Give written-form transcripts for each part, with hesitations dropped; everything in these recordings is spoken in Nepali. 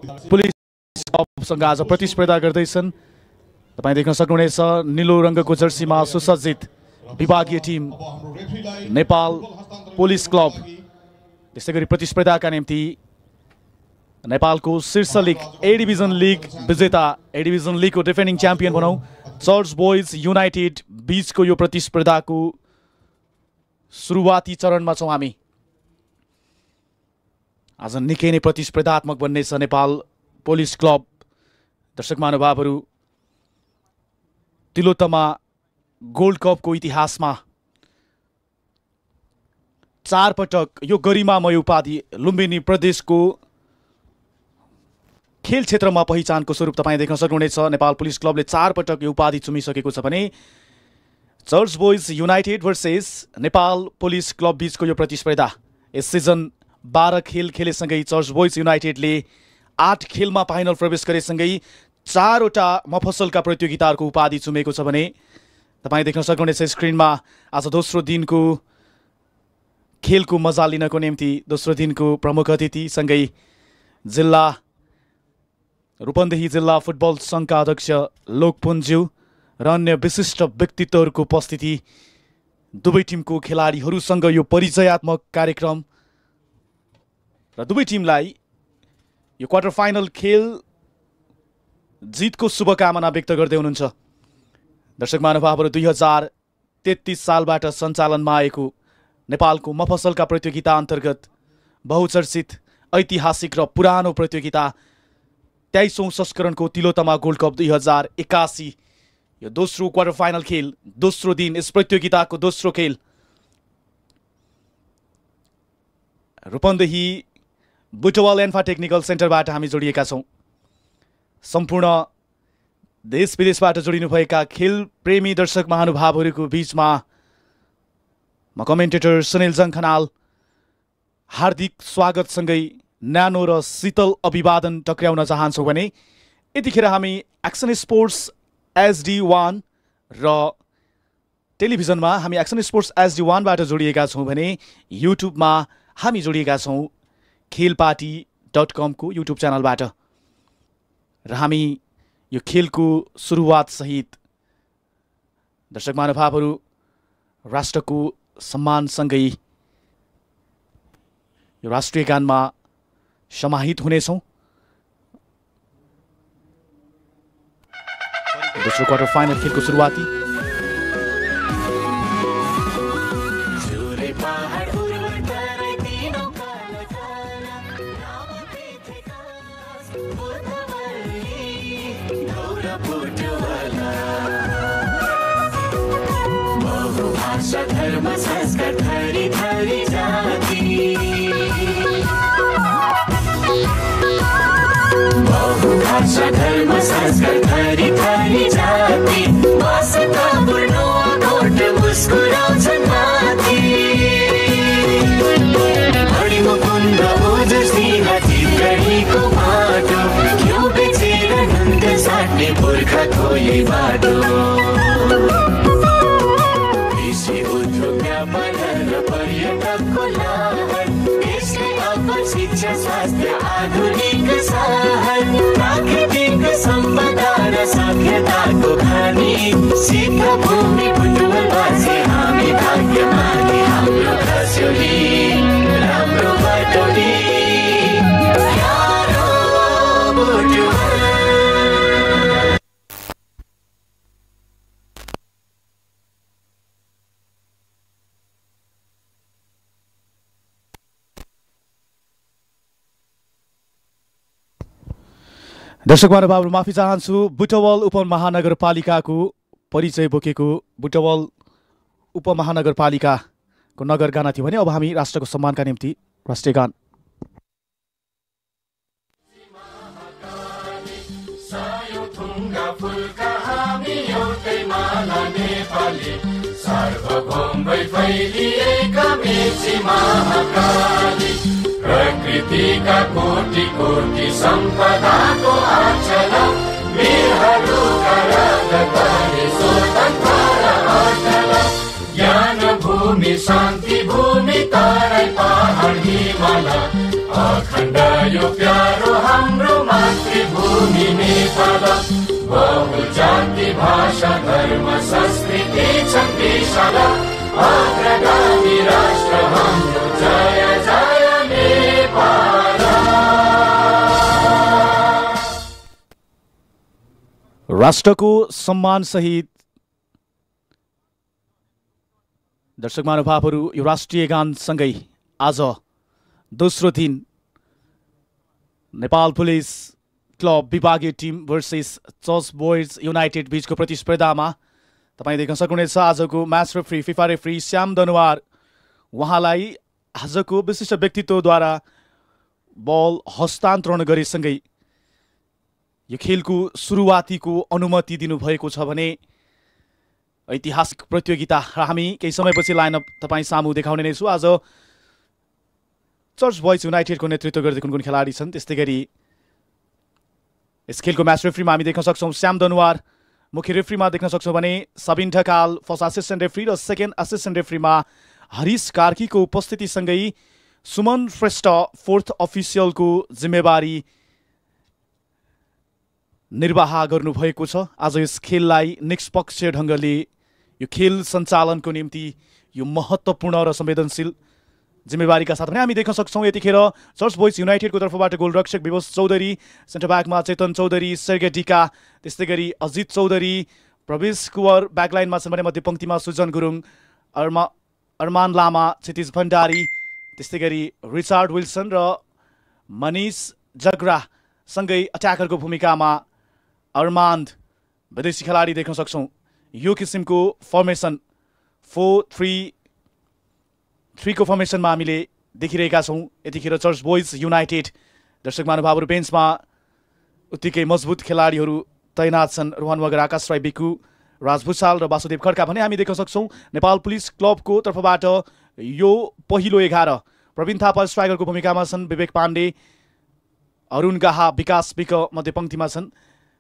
पुलिस क्लबसँग आज प्रतिस्पर्धा गर्दैछन्। तपाईँ देख्न सक्नुहुनेछ नीलो रङको जर्सीमा सुसज्जित विभागीय टिम नेपाल पुलिस क्लब। त्यसै गरी प्रतिस्पर्धाका निम्ति नेपालको शीर्ष लिग ए डिभिजन लिग विजेता, ए डिभिजन लिगको डिफेन्डिङ च्याम्पियन भनौँ, चर्च बोइज युनाइटेड बीचको यो प्रतिस्पर्धाको सुरुवाती चरणमा छौँ हामी। आज निकै नै प्रतिस्पर्धात्मक बन्नेछ नेपाल पुलिस क्लब। दर्शक महानुभावहरू, तिलोत्तमा गोल्ड कपको इतिहासमा 4 पटक यो गरिमामय उपाधि लुम्बिनी प्रदेशको खेल क्षेत्रमा पहिचानको स्वरूप तपाईँ देख्न सक्नुहुनेछ। नेपाल पुलिस क्लबले 4 पटक यो उपाधि चुमिसकेको छ भने church boys united versus Nepal police club बीचको यो प्रतिस्पर्धा यस सिजन 12 खेल खेलेसँगै चर्च बोइज युनाइटेडले 8 खेलमा फाइनल प्रवेश गरेसँगै 4 वटा मफसलका प्रतियोगिताहरूको उपाधि चुमेको छ भने तपाईँ देख्न सक्नुहुनेछ स्क्रिनमा आज दोस्रो दिनको खेलको मजा लिनको निम्ति दोस्रो दिनको प्रमुख अतिथिसँगै जिल्ला रूपन्देही जिल्ला फुटबल सङ्घका अध्यक्ष लोकपुन्ज्यू र अन्य विशिष्ट व्यक्तित्वहरूको उपस्थिति, दुवै टिमको खेलाडीहरूसँग यो परिचयात्मक कार्यक्रम र दुवै टिमलाई यो क्वार्टर फाइनल खेल जितको शुभकामना व्यक्त गर्दै हुनुहुन्छ। दर्शक महानुभावहरू, 2033 सालबाट सञ्चालनमा आएको नेपालको मफसलका प्रतियोगिता अन्तर्गत बहुचर्चित ऐतिहासिक र पुरानो प्रतियोगिता 23औं संस्करणको तिलोत्तमा गोल्ड कप 2081 यो दोस्रो क्वार्टर फाइनल खेल, दोस्रो दिन यस प्रतियोगिताको दोस्रो खेल रूपन्देही बुटवल एन्फा टेक्निकल सेन्टरबाट हामी जोडिएका छौँ। सम्पूर्ण देश विदेशबाट जोडिनुभएका खेल प्रेमी दर्शक महानुभावहरूको बीचमा म कमेन्टेटर सुनिल जङ खनाल हार्दिक स्वागतसँगै न्यानो र शीतल अभिवादन टक्र्याउन चाहन्छौँ भने यतिखेर हामी एक्सन स्पोर्ट्स HD1 र टेलिभिजनमा हामी एक्सन स्पोर्ट्स HD1बाट जोडिएका छौँ भने युट्युबमा हामी जोडिएका छौँ खेलपाटी.com को युट्युब च्यानलबाट र हामी यो खेलको सुरुवात सहित दर्शक महानुभावहरू राष्ट्रको सम्मानसँगै यो राष्ट्रिय गानमा समाहित हुनेछौँ। दोस्रो क्वार्टर फाइनल खेलको सुरुवाती धर्म संस्कार धरी धरी जाति बहुभाषा धर्म संस्कार धरी धरी जाति वासका पूर्ण कोट मुस्कुराउँछन् माथि बढी मुकुन्द ओजस्नी हाती गढीको बाटो घिउ बेचेर नुन साट्ने पुर्खाको यही बाटो पर्यटकको लहर देशले अब शिक्षा स्वास्थ्य आधुनिक सहर प्राकृतिक सम्पदा र सभ्यताको खानी शीघ्र भूमि बुटवल बाजे हामी भाग्यमानी हाम्रो खस्योली राम्रो बाटोली यारो बुटवल। दर्शक महानुभावहरू, माफी चाहन्छु। बुटवल उपमहानगरपालिकाको परिचय बोकेको बुटवल उपमहानगरपालिकाको नगर गाना थियो भने अब हामी राष्ट्रको सम्मानका निम्ति राष्ट्रिय गान प्रकृतिका कोटि कोटि सम्पदाको आचल वीरहरूका रगतले स्वतन्त्र र अचल ज्ञान भूमि शान्ति भूमि तराई पहाड हिमाल अखण्ड यो प्यारो हाम्रो संशाला बहुजाति भाषा धर्म संस्कृति छन्देशाला अग्रगामी राष्ट्र हाम्रो जय जय नेपाल। राष्ट्रको सम्मान सहित दर्शक महानुभावहरू यो राष्ट्रिय गानसँगै आज दोस्रो दिन नेपाल पुलिस क्लब विभागीय team versus church boys united बीचको प्रतिस्पर्धामा तपाईँ देख्न सक्नुहुनेछ आजको match referee FIFA referee Shyam Danuwar. उहाँलाई आजको विशिष्ट व्यक्तित्वद्वारा बल हस्तान्तरण गरेसँगै यो खेलको सुरुवातीको अनुमति दिनुभएको छ भने ऐतिहासिक प्रतियोगिता र हामी केही समयपछि लाइनअप तपाईँ सामु देखाउने नै छु। आज चर्च बोइज युनाइटेडको नेतृत्व गर्दै कुन कुन खेलाडी छन्, त्यस्तै गरी यस खेलको म्याच रेफ्रीमा हामी देख्न सक्छौँ श्याम दनुवार, मुख्य रेफ्रीमा देख्न सक्छौँ भने Sabin Dhakal first assistant referee र सेकेन्ड असिस्टेन्ट रेफ्रीमा हरिश कार्कीको उपस्थितिसँगै सुमन श्रेष्ठ फोर्थ अफिसियलको जिम्मेवारी निर्वाह गर्नुभएको छ। आज यस खेललाई निष्पक्ष ढङ्गले यो खेल सञ्चालनको निम्ति यो महत्त्वपूर्ण र संवेदनशील जिम्मेवारीका साथ पनि हामी देख्न सक्छौँ यतिखेर चर्च बोइज युनाइटेडको तर्फबाट गोलरक्षक विवश चौधरी, सेन्टर ब्याकमा चेतन चौधरी, सर्गे डिका, त्यस्तै गरी अजित चौधरी, प्रवेश कुवर ब्याकलाइनमा छन् भने मध्यपङ्क्तिमा सुजन गुरुङ, अरमान लामा, क्षितिज भण्डारी, त्यस्तै गरी रिचार्ड विल्सन र मनिष जगरा सँगै अट्याकरको भूमिकामा अरमान्द विदेशी खेलाडी देख्न सक्छौँ। यो किसिमको फर्मेसन 4-3-3 को फर्मेसनमा हामीले देखिरहेका छौँ। यतिखेर चर्च बोइज युनाइटेड दर्शक महानुभावहरू बेन्चमा उत्तिकै मजबुत खेलाडीहरू तैनात छन्। रोहन मगर, आकाश राई, बिकु, राज भुषाल र वासुदेव खड्का भने हामी देख्न सक्छौँ। नेपाल पुलिस क्लबको तर्फबाट यो पहिलो 11 प्रवीण थापा स्ट्राइकरको भूमिकामा छन्, विवेक पाण्डे, अरुण गाहा, विकास विक मध्यपङ्क्तिमा छन्,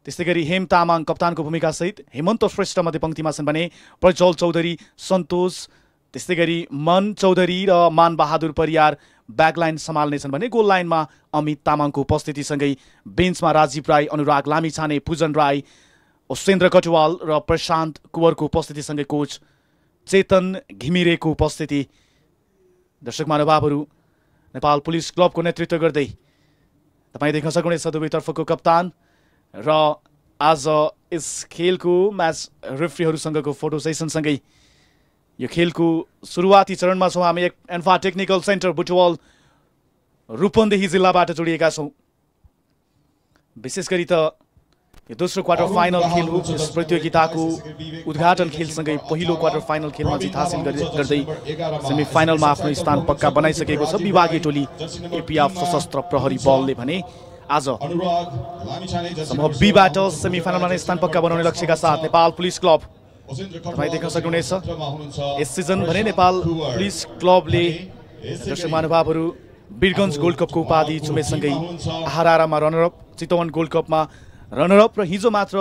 त्यस्तै गरी हेम तामाङ कप्तानको भूमिकासहित हेमन्त श्रेष्ठ मध्यपङ्क्तिमा छन् भने प्रज्वल चौधरी, सन्तोष, त्यस्तै गरी मन चौधरी र मान बहादुर परियार ब्याकलाइन सम्हाल्नेछन् भने गोल लाइनमा अमित तामाङको उपस्थितिसँगै बेन्चमा राजीव राई, अनुराग लामिछाने, पूजन राई, उसेन्द्र कटुवाल र प्रशान्त कुवरको उपस्थितिसँगै कोच चेतन घिमिरेको उपस्थिति। दर्शक महानुभावहरू नेपाल पुलिस क्लबको नेतृत्व गर्दै तपाईँ देख्न सक्नुहुनेछ दुवैतर्फको कप्तान र आज यस खेलको म्याच रेफ्रीहरूसँगको फोटो सेसनसँगै यो खेलको सुरुवाती चरणमा छौँ हामी। ANFA technical centre Butwal Rupandehi जिल्लाबाट जोडिएका छौँ। विशेष गरी त यो दोस्रो क्वार्टर फाइनल खेल हो। यस प्रतियोगिताको उद्घाटन खेलसँगै पहिलो क्वार्टर फाइनल खेलमा जित हासिल गर्दै सेमी फाइनलमा आफ्नो स्थान पक्का बनाइसकेको छ विभागीय टोली एपिएफ सशस्त्र प्रहरी बलले भने आज समूह बीबाट सेमी फाइनलमा नै स्थान पक्का बनाउने लक्ष्यका साथ नेपाल पुलिस क्लब तपाईँ देख्न सक्नुहुनेछ। यस सिजन भने नेपाल पुलिस क्लबले दर्शक महानुभावहरू वीरगञ्ज गोल्ड कपको उपाधि चुमेसँगै आहारामा रनरअप, चितवन गोल्ड कपमा रनरअप र हिजो मात्र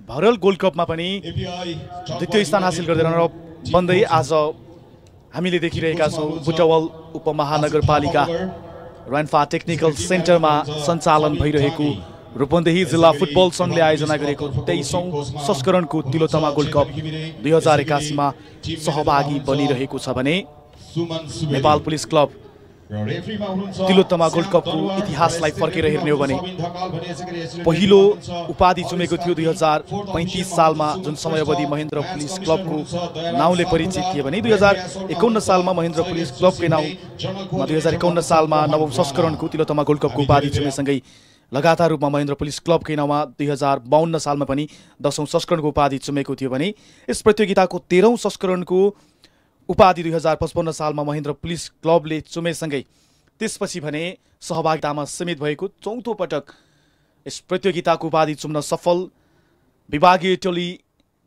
भरल गोल्ड कपमा पनि द्वितीय स्थान हासिल गर्दै रनरअप बन्दै आज हामीले देखिरहेका छौँ बुटवल उपमहानगरपालिका रन्फा टेक्निकल सेन्टरमा सञ्चालन भइरहेको रूपन्देही जिल्ला फुटबल सङ्घले आयोजना गरेको 23औं संस्करणको तिलोत्तमा गोल्ड कप 2081 सहभागी बनिरहेको छ भने Nepal police club Tilottama gold कपको इतिहासलाई फर्केर हेर्ने हो भने पहिलो उपाधि चुमेको थियो 2035 सालमा, जुन समयावधि महेन्द्र पुलिस क्लबको नाउँले परिचित थिए भने 2051 सालमा महेन्द्र पुलिस क्लबकै नाउँमा 2051 सालमा नवौं संस्करणको तिलोत्तमा गोल्ड कपको उपाधि चुमेसँगै लगातार रूपमा महेन्द्र पुलिस क्लबकै नाउँमा 2052 सालमा पनि 10औं संस्करणको उपाधि चुमेको थियो भने यस प्रतियोगिताको 13औं संस्करणको उपाधि 2055 सालमा महेन्द्र पुलिस क्लबले चुमेसँगै त्यसपछि भने सहभागितामा सीमित भएको चौथो पटक यस प्रतियोगिताको उपाधि चुम्न सफल विभागीय टोली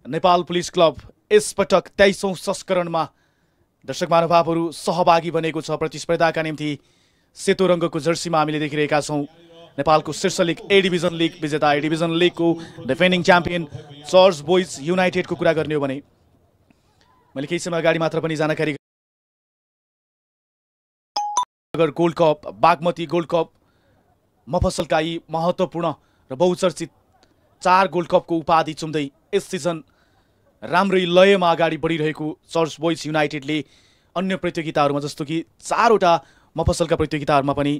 नेपाल पुलिस क्लब यसपटक 23औं संस्करणमा दर्शक महानुभावहरू सहभागी बनेको छ। प्रतिस्पर्धाका निम्ति सेतो रङ्गको जर्सीमा हामीले देखिरहेका छौँ नेपालको शीर्ष लिग ए डिभिजन लिग विजेता, ए डिभिजन लिगको डिफेन्डिङ च्याम्पियन चर्च बोइज युनाइटेडको कुरा गर्ने हो भने मैले केही समय अगाडि मात्र पनि जानकारी gold cup, Bagmati gold cup, मफसलका यी महत्त्वपूर्ण र बहुचर्चित 4 गोल्ड कपको उपाधि चुम्दै यस सिजन राम्रै लयमा अगाडि बढिरहेको चर्च बोइज युनाइटेडले अन्य प्रतियोगिताहरूमा जस्तो कि 4वटा मफसलका प्रतियोगिताहरूमा पनि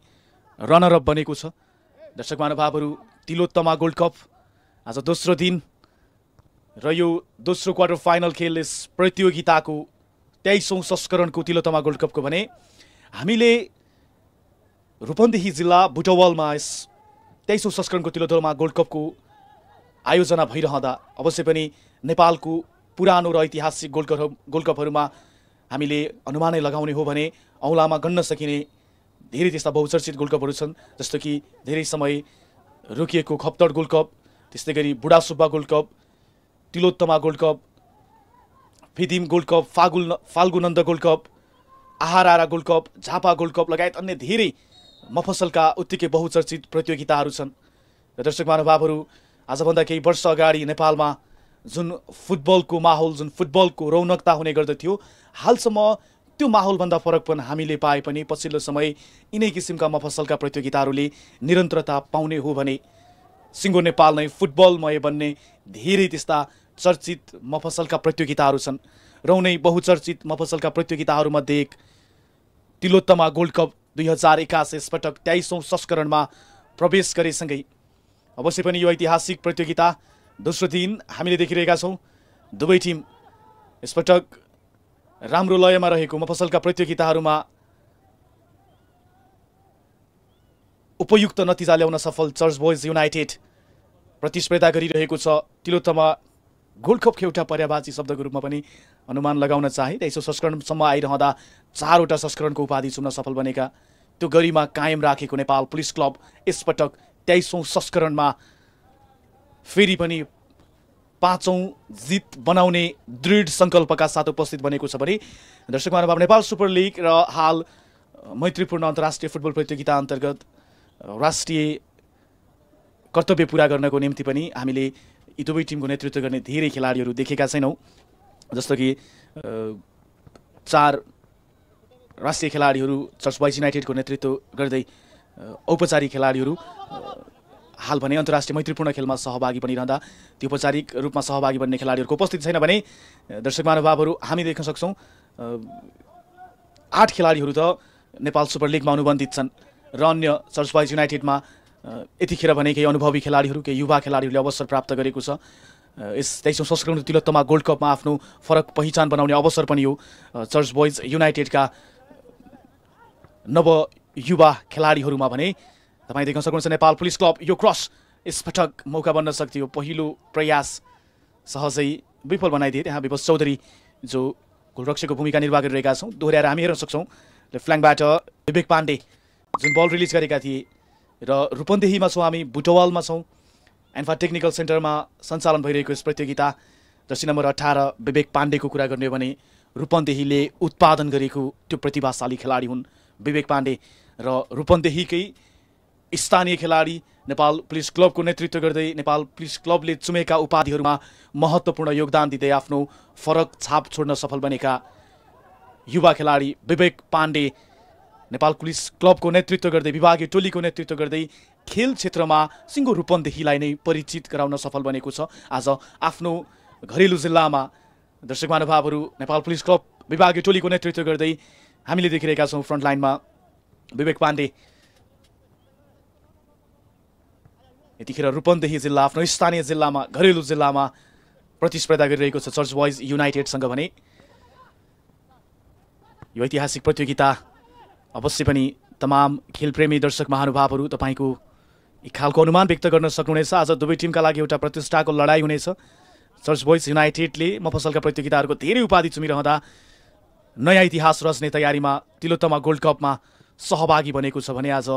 रनर अप बनेको छ। दर्शक महानुभावहरू, तिलोत्तमा गोल्ड कप आज दोस्रो दिन र यो दोस्रो क्वार्टर फाइनल खेल यस प्रतियोगिताको 23औं संस्करणको तिलोत्तमा गोल्ड कपको भने हामीले रूपन्देही जिल्ला बुटवलमा यस 23औं संस्करणको तिलोत्तमा गोल्ड कपको आयोजना भइरहँदा अवश्य पनि नेपालको पुरानो र ऐतिहासिक गोल्ड कपहरूमा हामीले अनुमानै लगाउने हो भने औँलामा गन्न सकिने धेरै त्यस्ता बहुचर्चित गोल्ड कपहरू छन्, जस्तो कि धेरै समय रोकिएको खप्तड गोल्ड कप, त्यस्तै गरी Budhasubba gold cup, Tilottama gold cup, Phidim gold cup, Falgunanda gold cup, आहारा gold cup, Jhapa gold cup लगायत अन्य धेरै मफसलका उत्तिकै बहुचर्चित प्रतियोगिताहरू छन्। र दर्शक महानुभावहरू, आजभन्दा केही वर्ष अगाडि नेपालमा जुन फुटबलको माहौल, जुन फुटबलको रौनकता हुने गर्दथ्यो, हालसम्म त्यो माहौलभन्दा फरक हामीले पाए पनि पछिल्लो समय यिनै किसिमका मफसलका प्रतियोगिताहरूले निरन्तरता पाउने हो भने सिङ्गो नेपाल नै फुटबलमय बन्ने धेरै त्यस्ता चर्चित मफसलका प्रतियोगिताहरू छन् र उनै बहुचर्चित मफसलका प्रतियोगिताहरूमध्ये एक तिलोत्तमा गोल्ड कप 2081 यसपटक 23औं संस्करणमा प्रवेश गरेसँगै अवश्य पनि यो ऐतिहासिक प्रतियोगिता दोस्रो दिन हामीले देखिरहेका छौँ। दुवै टिम यसपटक राम्रो लयमा रहेको मफसलका प्रतियोगिताहरूमा उपयुक्त नतिजा ल्याउन सफल चर्च बोइज युनाइटेड प्रतिस्पर्धा गरिरहेको छ। तिलोत्तमा गोल्ड कपको एउटा पर्यायवाची शब्दको रूपमा पनि अनुमान लगाउन चाहे 23औं संस्करणसम्म आइरहँदा 4वटा संस्करणको उपाधि चुम्न सफल बनेका त्यो गरिमा कायम राखेको नेपाल पुलिस क्लब यसपटक 23औं संस्करणमा फेरि पनि 5औं जित बनाउने दृढ सङ्कल्पका साथ उपस्थित बनेको छ भने दर्शक महानुभाव, नेपाल सुपर लिग र हाल मैत्रीपूर्ण अन्तर्राष्ट्रिय फुटबल प्रतियोगिता अन्तर्गत राष्ट्रिय कर्तव्य पुरा गर्नको निम्ति पनि हामीले यी दुवै टिमको नेतृत्व गर्ने धेरै खेलाडीहरू देखेका छैनौँ। जस्तो कि 4 राष्ट्रिय खेलाडीहरू चर्च बोइज युनाइटेडको नेतृत्व गर्दै औपचारिक खेलाडीहरू हाल भने अन्तर्राष्ट्रिय मैत्रीपूर्ण खेलमा सहभागी बनिरहँदा त्यो औपचारिक रूपमा सहभागी बन्ने खेलाडीहरूको उपस्थित छैन भने दर्शक महानुभावहरू, हामी देख्न सक्छौँ 8 खेलाडीहरू त नेपाल सुपर लिगमा अनुबन्धित छन् र अन्य चर्च बोइज युनाइटेडमा यतिखेर भने केही अनुभवी खेलाडीहरू, केही युवा खेलाडीहरूले अवसर प्राप्त गरेको छ। यस 23औं संस्करण तिलोत्तमा गोल्ड कपमा आफ्नो फरक पहिचान बनाउने अवसर पनि हो चर्च बोइज युनाइटेडका नव युवा खेलाडीहरूमा भने तपाईँ देख्न सक्नुहुन्छ नेपाल पुलिस क्लब यो क्रस यसपटक मौका बन्न सक्थ्यो। पहिलो प्रयास सहजै विफल बनाइदिए। त्यहाँ विपस चौधरी जो गोलरक्षकको भूमिका निर्वाह गरिरहेका छौँ दोहोऱ्याएर हामी हेर्न सक्छौँ। लेफ्ट फ्ल्याङ्कबाट विवेक पाण्डे जुन बल रिलिज गरेका थिए र रूपन्देहीमा छौँ हामी, बुटवलमा छौँ। एन्फा टेक्निकल सेन्टरमा सञ्चालन भइरहेको यस प्रतियोगिता जर्सी नम्बर 18 विवेक पाण्डेको कुरा गर्ने हो भने रूपन्देहीले उत्पादन गरेको त्यो प्रतिभाशाली खेलाडी हुन् विवेक पाण्डे र रूपन्देहीकै स्थानीय खेलाडी नेपाल पुलिस क्लबको नेतृत्व गर्दै नेपाल पुलिस क्लबले चुमेका उपाधिहरूमा महत्त्वपूर्ण योगदान दिँदै आफ्नो फरक छाप छोड्न सफल बनेका युवा खेलाडी विवेक पाण्डे नेपाल पुलिस क्लबको नेतृत्व गर्दै, विभागीय टोलीको नेतृत्व गर्दै खेल क्षेत्रमा सिङ्गो रूपन्देहीलाई नै परिचित गराउन सफल बनेको छ। आज आफ्नो घरेलु जिल्लामा दर्शक महानुभावहरू, नेपाल पुलिस क्लब विभागीय टोलीको नेतृत्व गर्दै हामीले देखिरहेका छौँ फ्रन्ट लाइनमा विवेक पाण्डे। यतिखेर रूपन्देही जिल्ला आफ्नो स्थानीय जिल्लामा, घरेलु जिल्लामा प्रतिस्पर्धा गरिरहेको छ चर्च बोइज युनाइटेडसँग भने यो ऐतिहासिक प्रतियोगिता अवश्य पनि तमाम खेलप्रेमी दर्शक महानुभावहरू तपाईँको एक खालको अनुमान व्यक्त गर्न सक्नुहुनेछ। आज दुवै टिमका लागि एउटा प्रतिष्ठाको लडाई हुनेछ। चर्च बोइज युनाइटेडले मफसलका प्रतियोगिताहरूको धेरै उपाधि चुमिरहँदा नयाँ इतिहास रच्ने तयारीमा तिलोत्तमा गोल्ड कपमा सहभागी बनेको छ भने आज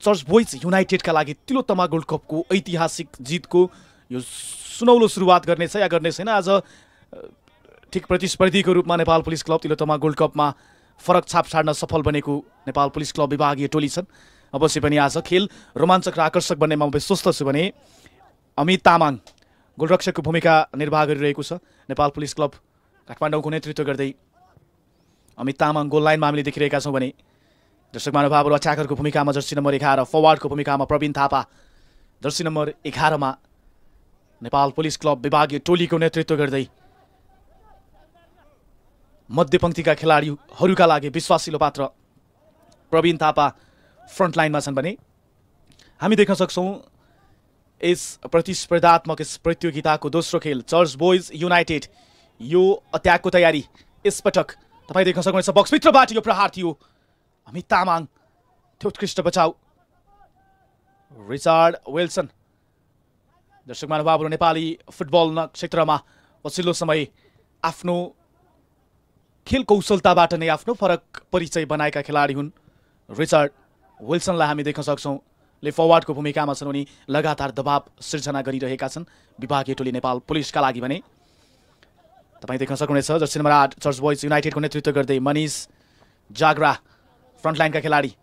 चर्च बोइज युनाइटेडका लागि तिलोत्तमा गोल्ड कपको ऐतिहासिक जितको यो सुनौलो सुरुवात गर्नेछ या गर्ने छैन। आज ठिक प्रतिस्पर्धीको रूपमा Nepal police club Tilottama gold कपमा फरक छाप छाड्न सफल बनेको नेपाल पुलिस क्लब विभागीय टोली छन्। अवश्य पनि आज खेल रोमाञ्चक र आकर्षक बन्नेमा म विश्वस्त छु भने अमित तामाङ गोलरक्षकको भूमिका निर्वाह गरिरहेको छ। नेपाल पुलिस क्लब काठमाडौँको नेतृत्व गर्दै अमित तामाङ गोल लाइनमा हामीले देखिरहेका छौँ भने दर्शक महानुभावहरू अट्याकरको भूमिकामा जर्सी नम्बर 11, फरवार्डको भूमिकामा प्रवीण थापा, जर्सी नम्बर 11मा नेपाल पुलिस क्लब विभागीय टोलीको नेतृत्व गर्दै मध्यपङ्क्तिका खेलाडीहरूका लागि विश्वासिलो पात्र प्रवीण थापा फ्रन्टलाइनमा छन् भने हामी देख्न सक्छौँ यस प्रतिस्पर्धात्मक यस प्रतियोगिताको दोस्रो खेल चर्च बोइज युनाइटेड यो अट्याकको तयारी यसपटक तपाईँ देख्न सक्नुहुन्छ बक्सभित्रबाट यो प्रहार थियो अमित तामाङ त्यो उत्कृष्ट बचाउ रिचार्ड विल्सन दर्शक महानुभावहरू नेपाली फुटबल क्षेत्रमा पछिल्लो समय आफ्नो खेल कौशलताबाट नै आफ्नो फरक परिचय बनाएका खेलाडी हुन् रिचार्ड विल्सनलाई हामी देख्न सक्छौँ ले फरवार्डको भूमिकामा छन् उनी लगातार दबाव सिर्जना गरिरहेका छन् विभागीय टोली नेपाल पुलिसका लागि भने तपाईँ देख्न सक्नुहुनेछ जर्सी नम्बर 8 चर्च बोइज युनाइटेडको नेतृत्व गर्दै मनिष जागरा फ्रन्टलाइनका खेलाडी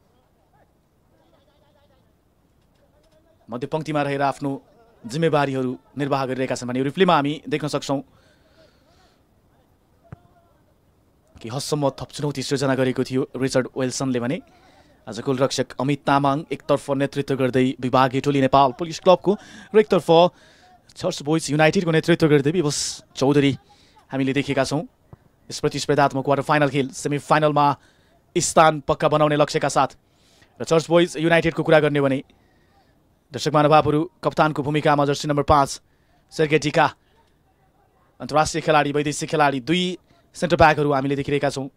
मध्यपङ्क्तिमा रहेर आफ्नो जिम्मेवारीहरू निर्वाह गरिरहेका छन् भने रिप्लेमा हामी देख्न सक्छौँ कि हदसम्म थप चुनौती सृजना गरेको थियो रिचर्ड विल्सनले भने आज गोलरक्षक अमित तामाङ एकतर्फ नेतृत्व गर्दै विभागीय टोली नेपाल पुलिस क्लबको र एकतर्फ चर्च बोइज युनाइटेडको नेतृत्व गर्दै विवश चौधरी हामीले देखेका छौँ यस प्रतिस्पर्धात्मक क्वार्टर फाइनल खेल सेमी फाइनलमा स्थान पक्का बनाउने लक्ष्यका साथ र चर्च बोइज युनाइटेडको कुरा गर्ने भने दर्शक महानुभावहरू कप्तानको भूमिकामा जर्सी नम्बर 5 सेर्गेटिका अन्तर्राष्ट्रिय खेलाडी वैदेशिक खेलाडी 2 सेन्टर ब्याकहरू हामीले देखिरहेका छौँ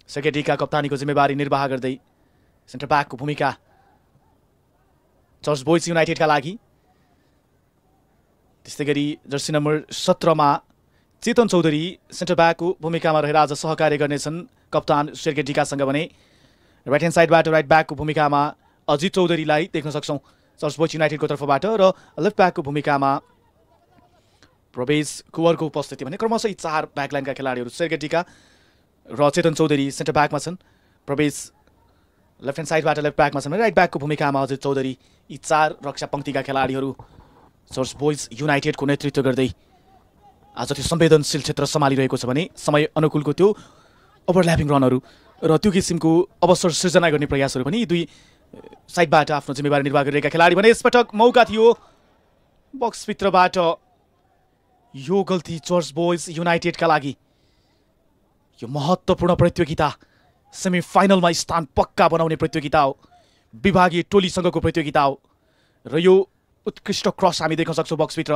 सेर्गेटिका कप्तानीको जिम्मेवारी निर्वाह गर्दै सेन्टर ब्याकको भूमिका चर्च बोइज युनाइटेडका लागि त्यस्तै गरी जर्सी नम्बर 17 मा चेतन चौधरी सेन्टर ब्याकको भूमिकामा रहेर आज सहकार्य गर्नेछन् कप्तान सेर्गेटिकासँग भने राइट ह्यान्ड साइडबाट राइट ब्याकको भूमिकामा अजित चौधरीलाई देख्न सक्छौँ चर्च बोइज युनाइटेडको तर्फबाट र लेफ्ट ब्याकको भूमिकामा प्रवेश कुवरको उपस्थिति भने क्रमशः 4 ब्याकलाइनका खेलाडीहरू सेर्गेटिका र चेतन चौधरी सेन्टर ब्याकमा छन् प्रवेश लेफ्ट ह्यान्ड साइडबाट लेफ्ट ब्याकमा छन् भने राइट ब्याकको भूमिकामा अजित चौधरी यी 4 रक्षा पङ्क्तिका खेलाडीहरू चर्च बोइज युनाइटेडको नेतृत्व गर्दै आज त्यो संवेदनशील क्षेत्र सम्हालिरहेको छ भने समय अनुकूलको त्यो ओभरल्यापिङ रनहरू र त्यो किसिमको अवसर सृजना गर्ने प्रयासहरू पनि दुई साइडबाट आफ्नो जिम्मेवारी निर्वाह गरिरहेका खेलाडी भने यसपटक मौका थियो बक्सभित्रबाट यो गल्ती चर्च बोइज युनाइटेडका लागि यो महत्त्वपूर्ण प्रतियोगिता सेमी फाइनलमा स्थान पक्का बनाउने प्रतियोगिता हो विभागीय टोलीसँगको प्रतियोगिता हो र यो उत्कृष्ट क्रस हामी देख्न सक्छौँ बक्सभित्र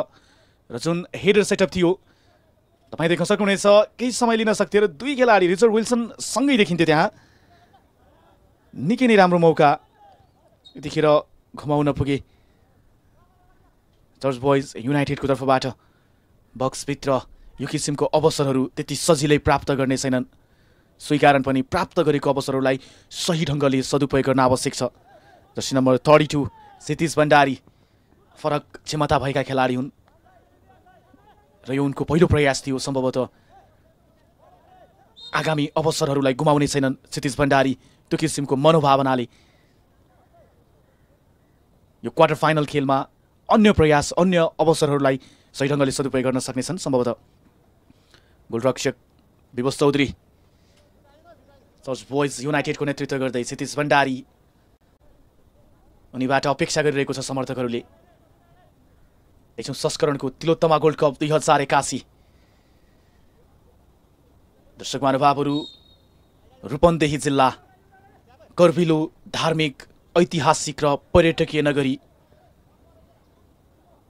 र जुन हेडर सेटअप थियो तपाईँ देख्न सक्नुहुनेछ केही समय लिन सक्थ्यो र 2 खेलाडी रिचर्ड विल्सन सँगै देखिन्थ्यो त्यहाँ निकै नै राम्रो मौका यतिखेर घुमाउन पुगे चर्च बोइज युनाइटेडको तर्फबाट बक्सभित्र यो किसिमको अवसरहरू त्यति सजिलै प्राप्त गर्ने छैनन् स्वीकारण पनि प्राप्त गरेको अवसरहरूलाई सही ढङ्गले सदुपयोग गर्न आवश्यक छ जर्सी नम्बर 32 क्षितिज भण्डारी फरक क्षमता भएका खेलाडी हुन् र यो उनको पहिलो प्रयास थियो सम्भवतः आगामी अवसरहरूलाई गुमाउने छैनन् क्षितिज भण्डारी त्यो किसिमको मनोभावनाले यो क्वार्टर फाइनल खेलमा अन्य प्रयास अन्य अवसरहरूलाई सही ढङ्गले सदुपयोग गर्न सक्नेछन् सम्भवतः गोलरक्षक विवश चौधरी चर्च बोइज युनाइटेडको नेतृत्व गर्दै क्षितिज भण्डारी उनीबाट अपेक्षा गरिरहेको छ समर्थकहरूले यसो संस्करणको तिलोत्तमा गोल्ड कप 2081 दर्शक महानुभावहरू रूपन्देही जिल्ला कर्भिलो धार्मिक ऐतिहासिक र पर्यटकीय नगरी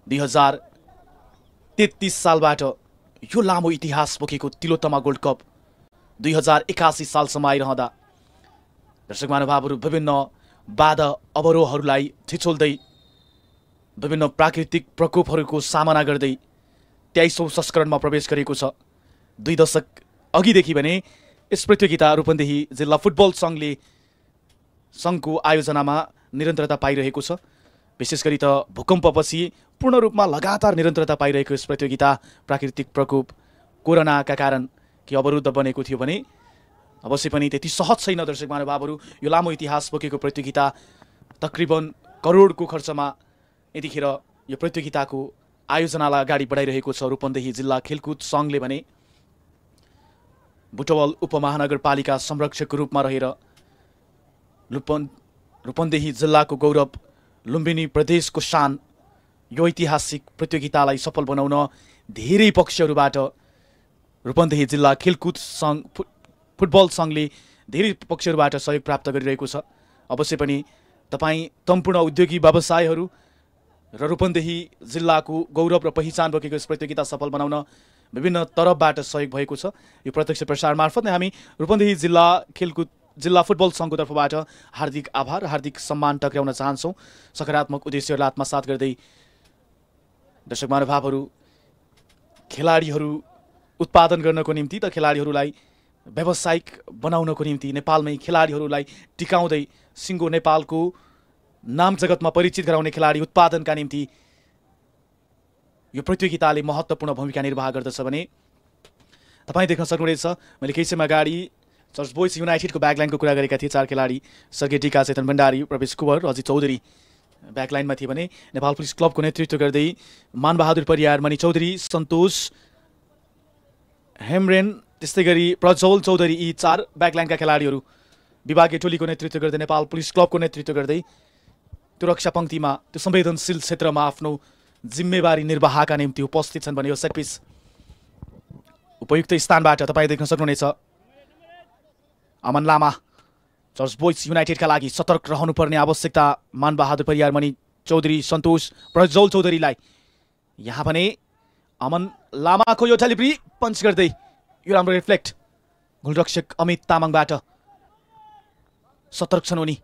2033 सालबाट यो लामो इतिहास बोकेको तिलोत्तमा गोल्ड कप 2081 सालसम्म आइरहँदा दर्शक महानुभावहरू विभिन्न बाधा अवरोहहरूलाई छिचोल्दै विभिन्न प्राकृतिक प्रकोपहरूको सामना गर्दै 23औं संस्करणमा प्रवेश गरेको छ 2 दशक अघिदेखि भने यस प्रतियोगिता रूपन्देही जिल्ला फुटबल सङ्घको आयोजनामा निरन्तरता पाइरहेको छ विशेष गरी त भूकम्पपछि पूर्ण रूपमा लगातार निरन्तरता पाइरहेको यस प्रतियोगिता प्राकृतिक प्रकोप कोरोनाका कारण के अवरुद्ध बनेको थियो भने अवश्य पनि त्यति सहज छैन दर्शक महानुभावहरू यो लामो इतिहास बोकेको प्रतियोगिता तकरिबन करोडको खर्चमा यतिखेर यो प्रतियोगिताको आयोजनालाई अगाडि बढाइरहेको छ रूपन्देही जिल्ला खेलकुद सङ्घले भने बुटवल उपमहानगरपालिका संरक्षकको रूपमा रहेर रूपन्देही जिल्लाको गौरव लुम्बिनी प्रदेशको शान यो ऐतिहासिक प्रतियोगितालाई सफल बनाउन धेरै पक्षहरूबाट रूपन्देही जिल्ला खेलकुद सङ्घ फुटबल सङ्घले धेरै पक्षहरूबाट सहयोग प्राप्त गरिरहेको छ। अवश्य पनि तपाईँ सम्पूर्ण उद्योगी व्यवसायहरू र रूपन्देही जिल्लाको गौरव र पहिचान बोकेको यस प्रतियोगिता सफल बनाउन विभिन्न तरफबाट सहयोग भएको छ। यो प्रत्यक्ष प्रसार मार्फत नै हामी रूपन्देही जिल्ला फुटबल सङ्घको तर्फबाट हार्दिक आभार हार्दिक सम्मान टक्राउन चाहन्छौँ। सकारात्मक उद्देश्यहरूलाई आत्मसात गर्दै दर्शक महानुभावहरू खेलाडीहरू उत्पादन गर्नको निम्ति त खेलाडीहरूलाई व्यावसायिक बनाउनको निम्ति नेपालमै खेलाडीहरूलाई टिकाउँदै सिङ्गो नेपालको नाम जगतमा परिचित गराउने खेलाडी उत्पादनका निम्ति यो प्रतियोगिताले महत्त्वपूर्ण भूमिका निर्वाह गर्दछ भने तपाईँ देख्न सक्नुहुनेछ मैले केही समय अगाडि चर्च बोइज युनाइटेडको ब्याकलाइनको कुरा गरेका थिएँ। 4 खेलाडी सर्गे टिका, चेतन भण्डारी, प्रवेश कुवर, अजित चौधरी ब्याकलाइनमा थिए भने नेपाल पुलिस क्लबको नेतृत्व गर्दै मानबहादुर परियार, मणि चौधरी, सन्तोष हेमरेन, त्यस्तै गरी प्रज्वल चौधरी यी 4 ब्याकलाइनका खेलाडीहरू विभागीय टोलीको नेतृत्व गर्दै नेपाल पुलिस क्लबको नेतृत्व गर्दै त्यो रक्षा पङ्क्तिमा त्यो संवेदनशील क्षेत्रमा आफ्नो जिम्मेवारी निर्वाहका निम्ति उपस्थित छन् भने यो सेट पिस उपयुक्त स्थानबाट तपाईँ देख्न सक्नुहुनेछ अमन लामा चर्च बोइज युनाइटेडका लागि सतर्क रहनुपर्ने आवश्यकता मानबहादुर परियार, मणि चौधरी, सन्तोष, प्रज्वल चौधरीलाई यहाँ भने अमन लामाको यो डेलिभरी पञ्च गर्दै यो राम्रो रिफ्लेक्ट गोलरक्षक अमित तामाङबाट सतर्क छन् उनी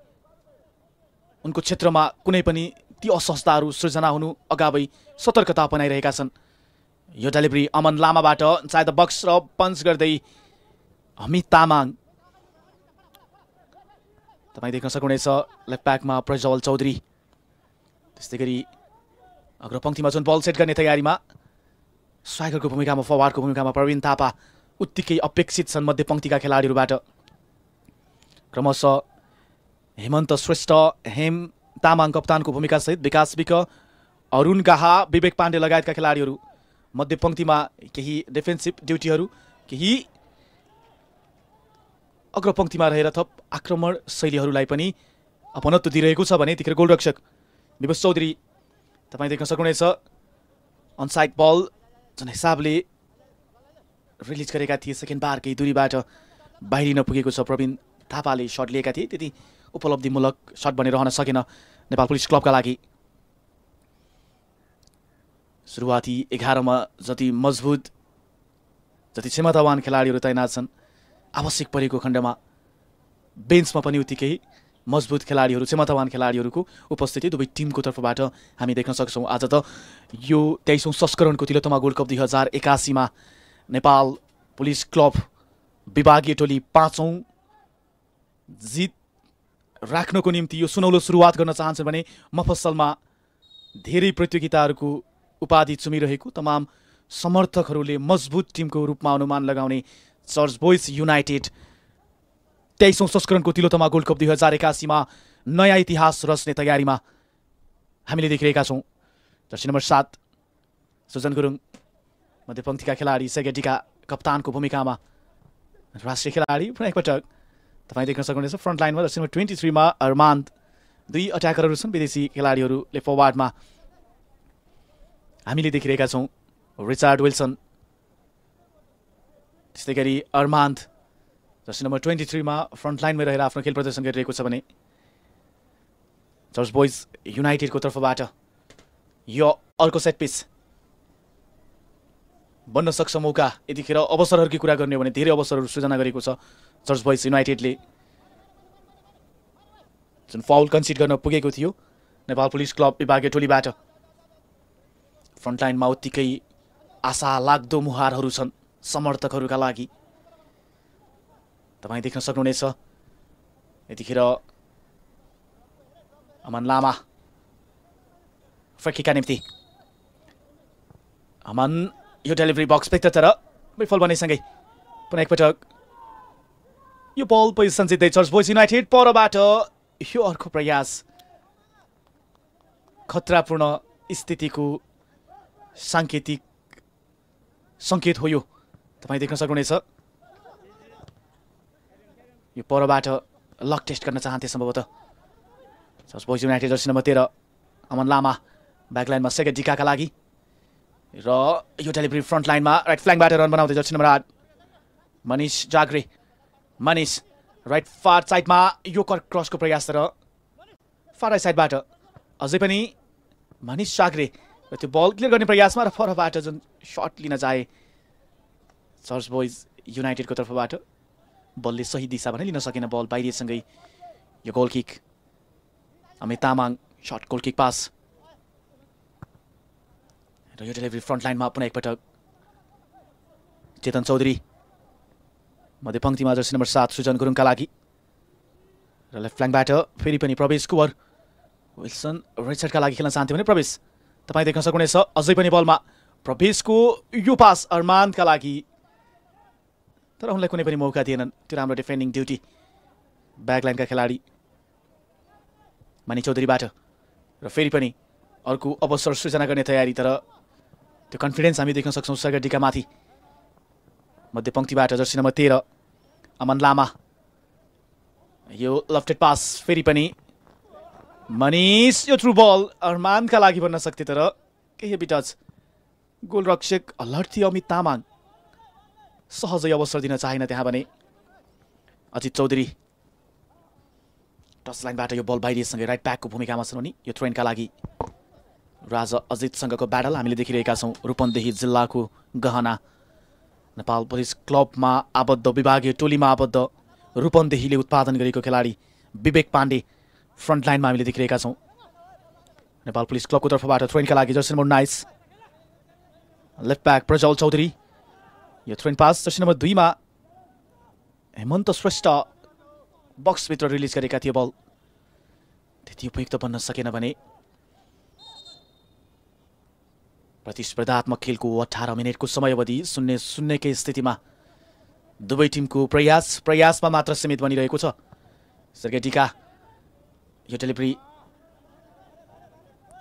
उनको क्षेत्रमा कुनै पनि ती असहजताहरू सृजना हुनु अगावै सतर्कता अपनाइरहेका छन्। यो डेलिभरी अमन लामाबाट सायद बक्स र पञ्च गर्दै अमित तामाङ तपाईँ देख्न सक्नुहुनेछ लेफ्ट ब्याकमा प्रज्वल चौधरी, त्यस्तै गरी अग्रपङ्क्तिमा जुन बल सेट गर्ने तयारीमा स्ट्राइकरको भूमिकामा फरवार्डको भूमिकामा प्रवीण थापा उत्तिकै अपेक्षित छन् मध्यपङ्क्तिका खेलाडीहरूबाट। क्रमशः हेमन्त श्रेष्ठ, हेम तामाङ कप्तानको भूमिकासहित विकास विक, अरुण गाहा, विवेक पाण्डे लगायतका खेलाडीहरू मध्यपङ्क्तिमा केही डिफेन्सिभ ड्युटीहरू, केही अग्रपङ्क्तिमा रहेर थप आक्रमण शैलीहरूलाई पनि अपनत्व दिइरहेको छ भने यतिखेर गोलरक्षक विवेश चौधरी तपाईँ देख्न सक्नुहुनेछ अनसाइड बल जुन हिसाबले रिलिज गरेका थिए सेकेन्ड बार केही दूरीबाट बाहिरिन पुगेको छ। प्रवीण थापाले सट लिएका थिए, त्यति उपलब्धिमूलक सट बनेर रहन सकेन नेपाल पुलिस क्लबका लागि। सुरुवाती 11मा जति मजबुत जति क्षमतावान खेलाडीहरू तैनात छन् आवश्यक परेको खण्डमा बेन्चमा पनि उत्तिकै मजबुत खेलाडीहरू क्षमतावान खेलाडीहरूको उपस्थिति दुवै टिमको तर्फबाट हामी देख्न सक्छौँ। आज त यो 23औं संस्करणको तिलोत्तमा गोल्ड कप 2081मा नेपाल पुलिस क्लब विभागीय टोली 5औं जित राख्नको निम्ति यो सुनौलो सुरुवात गर्न चाहन्छन् भने मफसलमा धेरै प्रतियोगिताहरूको उपाधि चुमिरहेको तमाम समर्थकहरूले मजबुत टिमको रूपमा अनुमान लगाउने चर्च बोइज युनाइटेड 23औं संस्करणको तिलोत्तमा गोल्ड कप 2081मा नयाँ इतिहास रच्ने तयारीमा हामीले देखिरहेका छौँ। जर्सी नम्बर 7 सुजन गुरुङ मध्यपङ्क्तिका खेलाडी, सेगेटीका कप्तानको भूमिकामा राष्ट्रिय खेलाडी पुनः एकपटक तपाईँ देख्न सक्नुहुनेछ फ्रन्ट लाइनमा जर्सी नम्बर 23मा अरमान्द, 2 अट्याकरहरू छन् विदेशी खेलाडीहरूले फरवार्डमा हामीले देखिरहेका छौँ। रिचार्ड विल्सन, त्यस्तै गरी अरमान्द जर्सी नम्बर 23मा फ्रन्ट लाइनमा रहेर आफ्नो खेल प्रदर्शन गरिरहेको छ भने चर्च बोइज युनाइटेडको तर्फबाट यो अर्को सेट पिस बन्न सक्छ मौका। यतिखेर अवसरहरूकी कुरा गर्ने हो भने धेरै अवसरहरू सृजना गरेको छ चर्च बोइज युनाइटेडले। जुन फाउल कन्सिड गर्न पुगेको थियो नेपाल पुलिस क्लब विभागीय टोलीबाट फ्रन्ट लाइनमा उत्तिकै आशा लाग्दो मुहारहरू छन् समर्थकहरूका लागि। तपाईँ देख्न सक्नुहुनेछ यतिखेर अमन लामा फ्रिकिका निम्ति अमन यो डेलिभरी बक्स भित्र तर विफल बनेसँगै पुनः एकपटक यो बल पोजिसन जित्दै चर्च बोइज युनाइटेड परबाट यो अर्को प्रयास खतरापूर्ण स्थितिको साङ्केतिक सङ्केत हो। यो तपाईँ देख्न सक्नुहुनेछ यो परबाट लक टेस्ट गर्न चाहन्थे सम्भवतः church boys united jersey number 13 Aman Lama ब्याकलाइनमा सेकेन्ड डिकाका लागि र यो डेलिभरी फ्रन्ट लाइनमा राइट फ्ल्याङ्कबाट रन बनाउँदै jersey number 8 Manish Jagre. Manish right far साइडमा यो क्रसको प्रयास तर फार राइट साइडबाट अझै पनि मनिष जाग्रे त्यो बल क्लियर गर्ने प्रयासमा र फरबाट जुन सट लिन चाहे चर्च बोइज युनाइटेडको तर्फबाट बलले सही दिशा भने लिन सकेन। बल बाहिरिएसँगै यो goal kick Amit Tamang short goal kick pass र यो डेलिभरी फ्रन्ट लाइनमा पुनः एकपटक चेतन चौधरी मध्यपङ्क्तिमा जर्सी नम्बर 7 सुजन गुरुङका लागि र लेफ्ट फ्ल्याङ्कबाट फेरि पनि प्रवेश कुवर। विल्सन राइट साइडका लागि खेल्न चाहन्थ्यो भने प्रवेश तपाईँ देख्न सक्नुहुनेछ अझै पनि बलमा प्रवेशको यो पास अरमानका लागि तर उनलाई कुनै पनि मौका दिएनन्। त्यो राम्रो डिफेन्डिङ ड्युटी ब्याकलाइनका खेलाडी मणि चौधरीबाट र फेरि पनि अर्को अवसर सृजना गर्ने तयारी तर त्यो कन्फिडेन्स हामी देख्न सक्छौँ सगरडीका माथि। मध्यपङ्क्तिबाट जर्सी नम्बर 13 अमन लामा यो लेफ्टेड पास फेरि पनि मनिष यो थ्रु बल अरमानका लागि बन्न सक्थे तर केही बिटच गोलरक्षक अलर्ट थियो अमित तामाङ सहजै अवसर दिन चाहेन त्यहाँ भने अजित चौधरी टच लाइनबाट यो बल बाहिरिएसँगै राइट ब्याकको भूमिकामा छन् उनी। यो थ्रोइनका लागि राजा अजितसँगको ब्याटल हामीले देखिरहेका छौँ। रूपन्देही जिल्लाको गहना नेपाल पुलिस क्लबमा आबद्ध विभागीय टोलीमा आबद्ध रूपन्देहीले उत्पादन गरेको खेलाडी विवेक पाण्डे फ्रन्ट लाइनमा हामीले देखिरहेका छौँ। नेपाल पुलिस क्लबको तर्फबाट थ्रोइनका लागि jersey number 19 left back Prajwal Chaudhary यो थ्रोइन पास जर्सी नम्बर 2 मा हेमन्त श्रेष्ठ बक्सभित्र रिलिज गरेका थिए। बल त्यति उपयुक्त बन्न सकेन भने प्रतिस्पर्धात्मक खेलको 18 मिनेटको समयावधि 0-0 कै स्थितिमा दुवै टिमको प्रयासमा मात्र सीमित बनिरहेको छ। सर्गेटीका यो डेलिभरी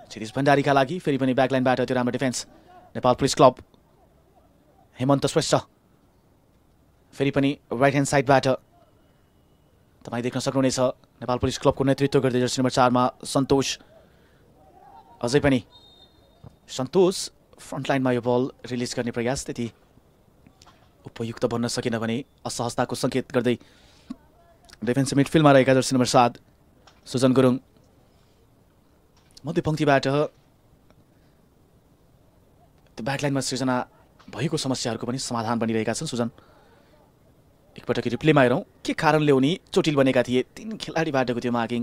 क्षितिज भण्डारीका लागि फेरि पनि ब्याकलाइनबाट त्यो राम्रो defence Nepal police club Hemant Shrestha फेरि पनि राइट ह्यान्ड साइडबाट तपाईँ देख्न सक्नुहुनेछ नेपाल पुलिस क्लबको नेतृत्व गर्दै जर्सी नम्बर 4 मा सन्तोष। अझै पनि सन्तोष फ्रन्ट लाइनमा यो बल रिलिज गर्ने प्रयास त्यति उपयुक्त बन्न सकेन भने असहजताको सङ्केत गर्दै डिफेन्सिभ मिडफिल्डमा रहेका जर्सी नम्बर 7 सुजन गुरुङ मध्यपङ्क्तिबाट त्यो ब्याकलाइनमा सृजना भएको समस्याहरूको पनि समाधान बनिरहेका छन्। सुजन एकपटक रिप्लेमा हेरौँ के कारणले उनी चोटिल बनेका थिए। 3 खेलाडीबाटको त्यो मार्किङ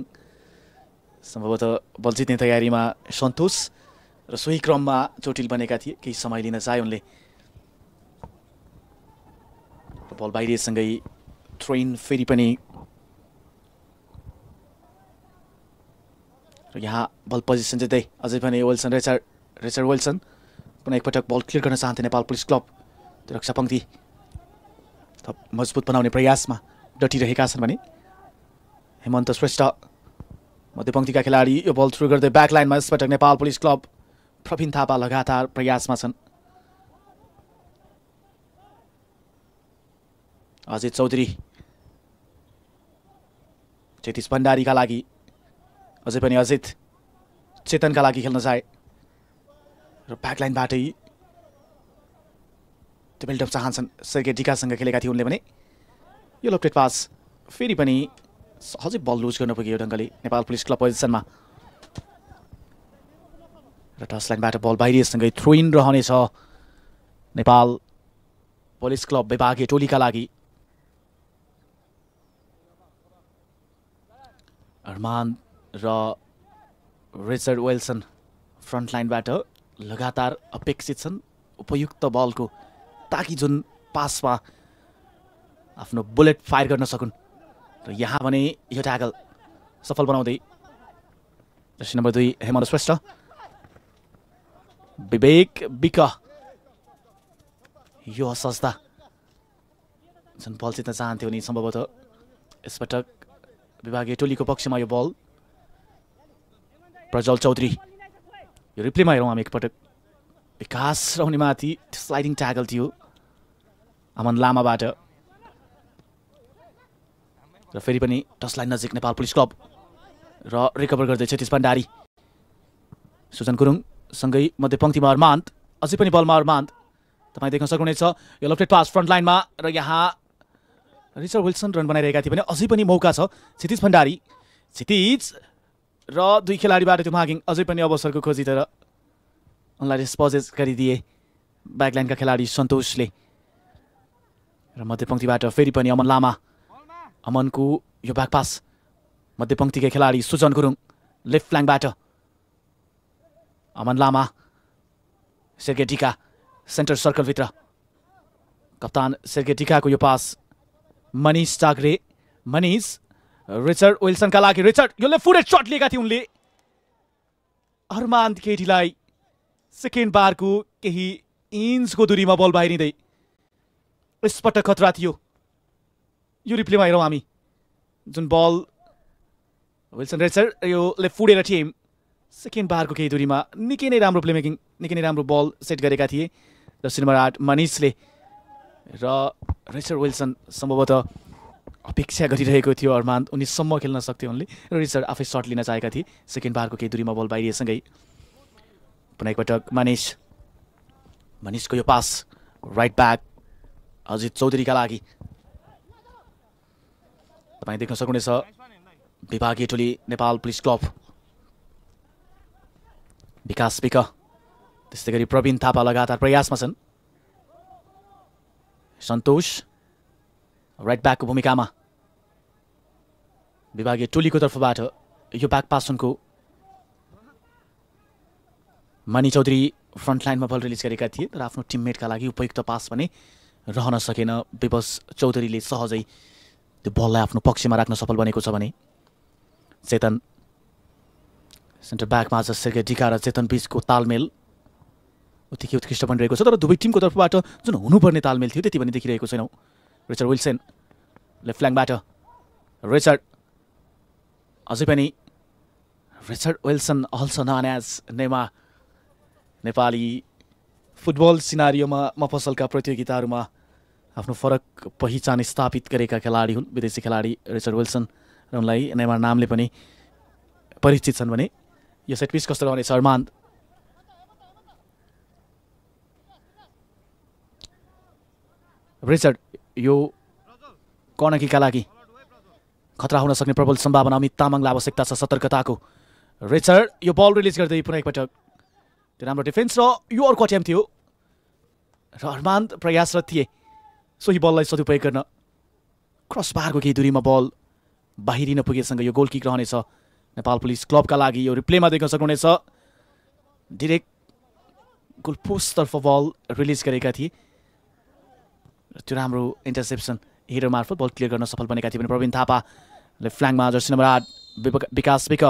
सम्भवतः बल जित्ने तयारीमा सन्तोष र सोही क्रममा चोटिल बनेका थिए। केही समय लिन चाहे उनले बल बाहिरिएसँगै थ्रोइन फेरि पनि र यहाँ बल पोजिसन जित्दै अझै पनि विल्सन रेचर विल्सन पुनः एकपटक बल क्लियर गर्न चाहन्थे नेपाल पुलिस क्लब। त्यो रक्षा पङ्क्ति थप मजबुत बनाउने प्रयासमा डटिरहेका छन् भने हेमन्त श्रेष्ठ मध्यपङ्क्तिका खेलाडी यो बल थ्रु गर्दै ब्याकलाइनमा यसपटक नेपाल पुलिस क्लब प्रवीण थापा लगातार प्रयासमा छन्। अजित चौधरी क्षितिज भण्डारीका लागि अझै पनि अजित चेतनका लागि खेल्न चाहे र ब्याकलाइनबाटै त्यो बिल्डअप चाहन्छन्। सर्गेटीकासँग खेलेका थिए उनले भने यो लेफ्टेड पास फेरि पनि सहजै बल लुज गर्न पुग्यो ढङ्गले नेपाल पुलिस क्लब पोजिसनमा र टच लाइनबाट बल बाहिरिएसँगै थ्रो इन रहनेछ नेपाल पुलिस क्लब विभागीय टोलीका लागि। अरमान र रिचर्ड विल्सन फ्रन्ट लाइनबाट लगातार अपेक्षित छन् उपयुक्त बलको ताकि जुन पासमा आफ्नो बुलेट फायर गर्न सकुन् र यहाँ भने यो ट्याकल सफल बनाउँदै जर्सी नम्बर 2 हेमन्त श्रेष्ठ विवेक विक यो असहजता जुन बल जित्न चाहन्थ्यो नि सम्भवतः यसपटक विभागीय टोलीको पक्षमा यो बल प्रज्वल चौधरी यो रिप्लेमा हेरौँ हामी एकपटक विकास रौनीमाथि स्लाइडिङ ट्याकल थियो अमन लामाबाट र फेरि पनि टचलाइन नजिक नेपाल पुलिस क्लब र रिकभर गर्दै क्षितिज भण्डारी सुजन गुरुङ सँगै मध्यपङ्क्तिमा अरमान्त, अझै पनि बलमा अरमान्त। तपाईँ देख्न सक्नुहुनेछ यो लेफ्ट पास फ्रन्ट लाइनमा र यहाँ रिचर्ड विल्सन रन बनाइरहेका थिए भने अझै पनि मौका छ। क्षितिज भण्डारी, क्षितिज र दुई खेलाडीबाट त्यो मागिङ अझै पनि अवसरको खोजी, तर उनलाई डिस्पोजेस गरिदिए ब्याकलाइनका खेलाडी सन्तोषले। र मध्यपङ्क्तिबाट फेरि पनि अमन लामा, अमनको यो ब्याक पास मध्यपङ्क्तिका खेलाडी सुजन गुरुङ लेफ्ट फ्ल्याङ्कबाट अमन लामा, सेर्गे टिका सेन्टर सर्कलभित्र, कप्तान सेर्गे टिकाको यो पास मनिष चाग्रे, मनिष रिचर्ड विल्सनका लागि, रिचर्ड यो लेफ्ट फुटेड सट लिएका थिए उनले। अरमान्त केटीलाई सेकेन्ड बारको केही इन्चको दूरीमा बल बाहिरिँदै यसपटक खतरा थियो। यो रिप्लेमा हेरौँ हामी, जुन बल विल्सन रिचर्ड यो लेफ्ट फुटेर टिम सेकेन्ड बारको केही दूरीमा निकै नै राम्रो प्लेमेकिङ, निकै नै राम्रो बल सेट गरेका थिए जर्सी नम्बर 8 मनिषले। र रिचर्ड विल्सन सम्भवतः अपेक्षा गरिरहेको थियो अरमान्त 19 सम्म खेल्न सक्थ्यो उनले, र रिचर्ड आफै सर्ट लिन चाहेका थिए। सेकेन्ड बारको केही दूरीमा बल बाहिरिएसँगै पुनः एकपटक मनिषको यो पास राइट ब्याक अजित चौधरीका लागि। तपाईँ देख्न सक्नुहुनेछ विभागीय टोली नेपाल पुलिस क्लब, विकास विक, त्यस्तै गरी प्रवीण थापा लगातार प्रयासमा छन्। सन्तोष राइट ब्याकको भूमिकामा, विभागीय टोलीको तर्फबाट यो ब्याक पास उनको। मणि चौधरी फ्रन्ट लाइनमा बल रिलिज गरेका थिए, तर आफ्नो टिममेटका लागि उपयुक्त पास भने रहन सकेन। विवश चौधरीले सहजै त्यो बललाई आफ्नो पक्षमा राख्न सफल बनेको छ भने चेतन सेन्टर ब्याकमा आज सेर्गे टिका र चेतन बीचको तालमेल उत्तिकै उत्कृष्ट बनिरहेको छ, तर दुवै टिमको तर्फबाट जुन हुनुपर्ने तालमेल थियो त्यति पनि देखिरहेको छैनौँ। रिचर्ड विल्सन लेफ्ट फ्ल्याङ्कबाट, रिचर्ड अझै पनि Richard Wilson also non as Neymar, Nepali football सिनारियोमा मफसलका प्रतियोगिताहरूमा आफ्नो फरक पहिचान स्थापित गरेका खेलाडी हुन् विदेशी खेलाडी रिचर्ड विल्सन, र उनलाई नेमार नामले पनि परिचित छन् भने। यो सेट पिस कस्तो रहनेछ? अरमान्त रिचर्ड यो कर्नरकिकका लागि खतरा हुन सक्ने प्रबल सम्भावना, अमित तामाङलाई आवश्यकता छ सतर्कताको। रिचर्ड यो बल रिलिज गर्दै पुनः एकपटक त्यो राम्रो डिफेन्स, र यो अर्को अट्याम्प थियो र अरमान्त प्रयासरत थिए सोही बललाई सदुपयोग गर्न। क्रस बारको केही दूरीमा बल बाहिरिन पुगेसँग यो गोल किक रहनेछ नेपाल पुलिस क्लबका लागि। यो रिप्लेमा देख्न सक्नुहुनेछ, डिरेक्ट गोल पोस्टतर्फ बल रिलिज गरेका थिए, त्यो राम्रो इन्टरसेप्सन हिडर मार्फत बल क्लियर गर्न सफल बनेका थिए भने प्रवीण थापा लेफ्ट फ्ल्याङ्कमा जर्सी नम्बर 8 विकास विक,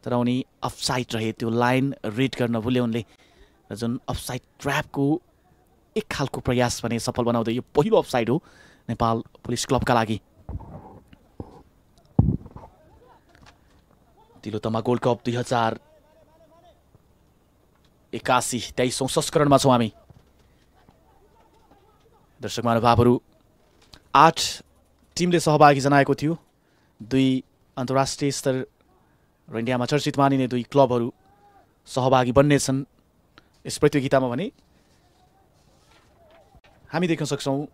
तर उनी अफसाइड रहे। त्यो लाइन रिड गर्न भुले उनले, र जुन अफसाइड ट्र्यापको एक खालको प्रयास भने सफल बनाउँदै यो पहिलो अफसाइड हो नेपाल पुलिस क्लबका लागि। तिलोत्तमा गोल्ड कप 2081 23औं संस्करणमा छौँ हामी। दर्शक महानुभावहरू 8 टिमले सहभागी जनाएको थियो। 2 अन्तर्राष्ट्रिय स्तर र इन्डियामा चर्चित मानिने 2 क्लबहरू सहभागी बन्नेछन् यस प्रतियोगितामा भने हामी देख्न सक्छौँ।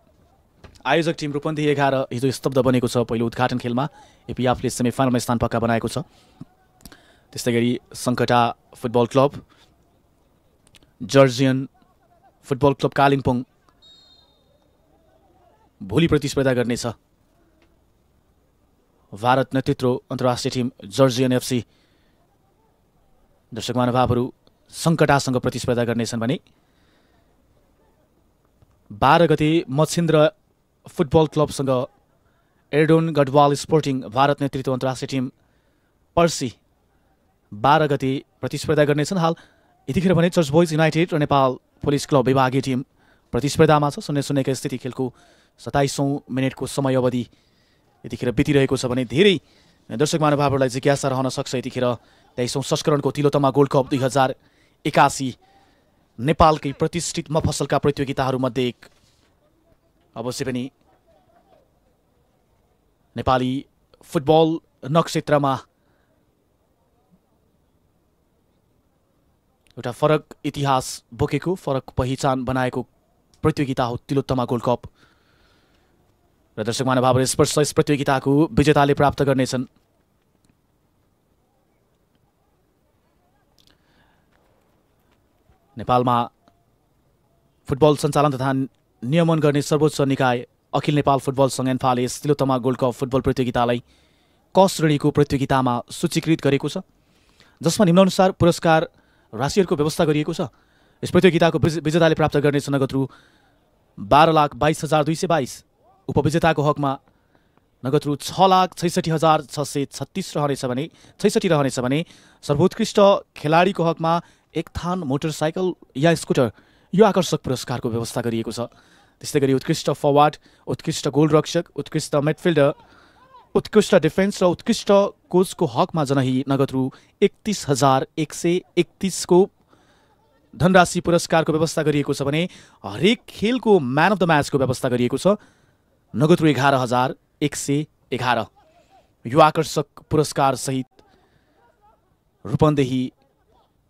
आयोजक टिम रूपन्देही 11 हिजो स्तब्ध बनेको छ पहिलो उद्घाटन खेलमा, एपिएफले सेमिफाइनलमा स्थान पक्का बनाएको छ। त्यस्तै गरी Sankata football club, Georgian football club Kalimpong भोलि प्रतिस्पर्धा गर्नेछ। भारत नेतृत्व अन्तर्राष्ट्रिय टिम जर्जियन एफसी दर्शक महानुभावहरू सङ्कटासँग प्रतिस्पर्धा गर्नेछन् भने 12 गते मच्छिन्द्र फुटबल क्लबसँग एर्डोन गढवाल स्पोर्टिङ भारत नेतृत्व अन्तर्राष्ट्रिय टिम पर्सी 12 गते प्रतिस्पर्धा गर्नेछन्। हाल यतिखेर भने चर्च बोइज युनाइटेड र नेपाल पुलिस क्लब विभागीय टिम प्रतिस्पर्धामा छ। 0-0 स्थिति, खेलको 27औं मिनटको समय अवधि यतिखेर बितिरहेको छ भने धेरै दर्शक महानुभावहरूलाई जिज्ञासा रहन सक्छ यतिखेर 23औं संस्करणको तिलोत्तमा गोल्ड कप 2081 नेपालकै प्रतिष्ठित मफसलका प्रतियोगिताहरूमध्ये एक। अवश्य पनि नेपाली फुटबल नक्षत्रमा एउटा फरक इतिहास बोकेको फरक पहिचान बनाएको प्रतियोगिता हो तिलोत्तमा गोल्ड कप र दर्शक महानुभावहरू स्पर्श यस प्रतियोगिताको विजेताले प्राप्त गर्नेछन्। नेपालमा फुटबल सञ्चालन तथा नियमन गर्ने सर्वोच्च निकाय अखिल नेपाल फुटबल सङ्घ एन्फाले यस तिलोत्तमा गोल्ड कप फुटबल प्रतियोगितालाई क श्रेणीको प्रतियोगितामा सूचीकृत गरेको छ, जसमा निम्नानुसार पुरस्कार राशिहरूको व्यवस्था गरिएको छ। यस प्रतियोगिताको विजेताले प्राप्त गर्नेछ नगद रु 12,22,222, उपविजेताको हकमा नगद रु 6,66,636 रहनेछ भने सर्वोत्कृष्ट खेलाडीको हकमा एक थान मोटरसाइकल या स्कुटर यो आकर्षक पुरस्कारको व्यवस्था गरिएको छ। त्यस्तै गरी उत्कृष्ट फरवार्ड, उत्कृष्ट गोलरक्षक, उत्कृष्ट मिडफिल्डर, उत्कृष्ट डिफेन्स र उत्कृष्ट कोचको हकमा जनही नगद रु 31,131 को धनराशि पुरस्कारको व्यवस्था गरिएको छ भने हरेक खेलको म्यान अफ द म्याचको व्यवस्था गरिएको छ, नगद रु 11,111। यो आकर्षक पुरस्कार सहित रूपन्देही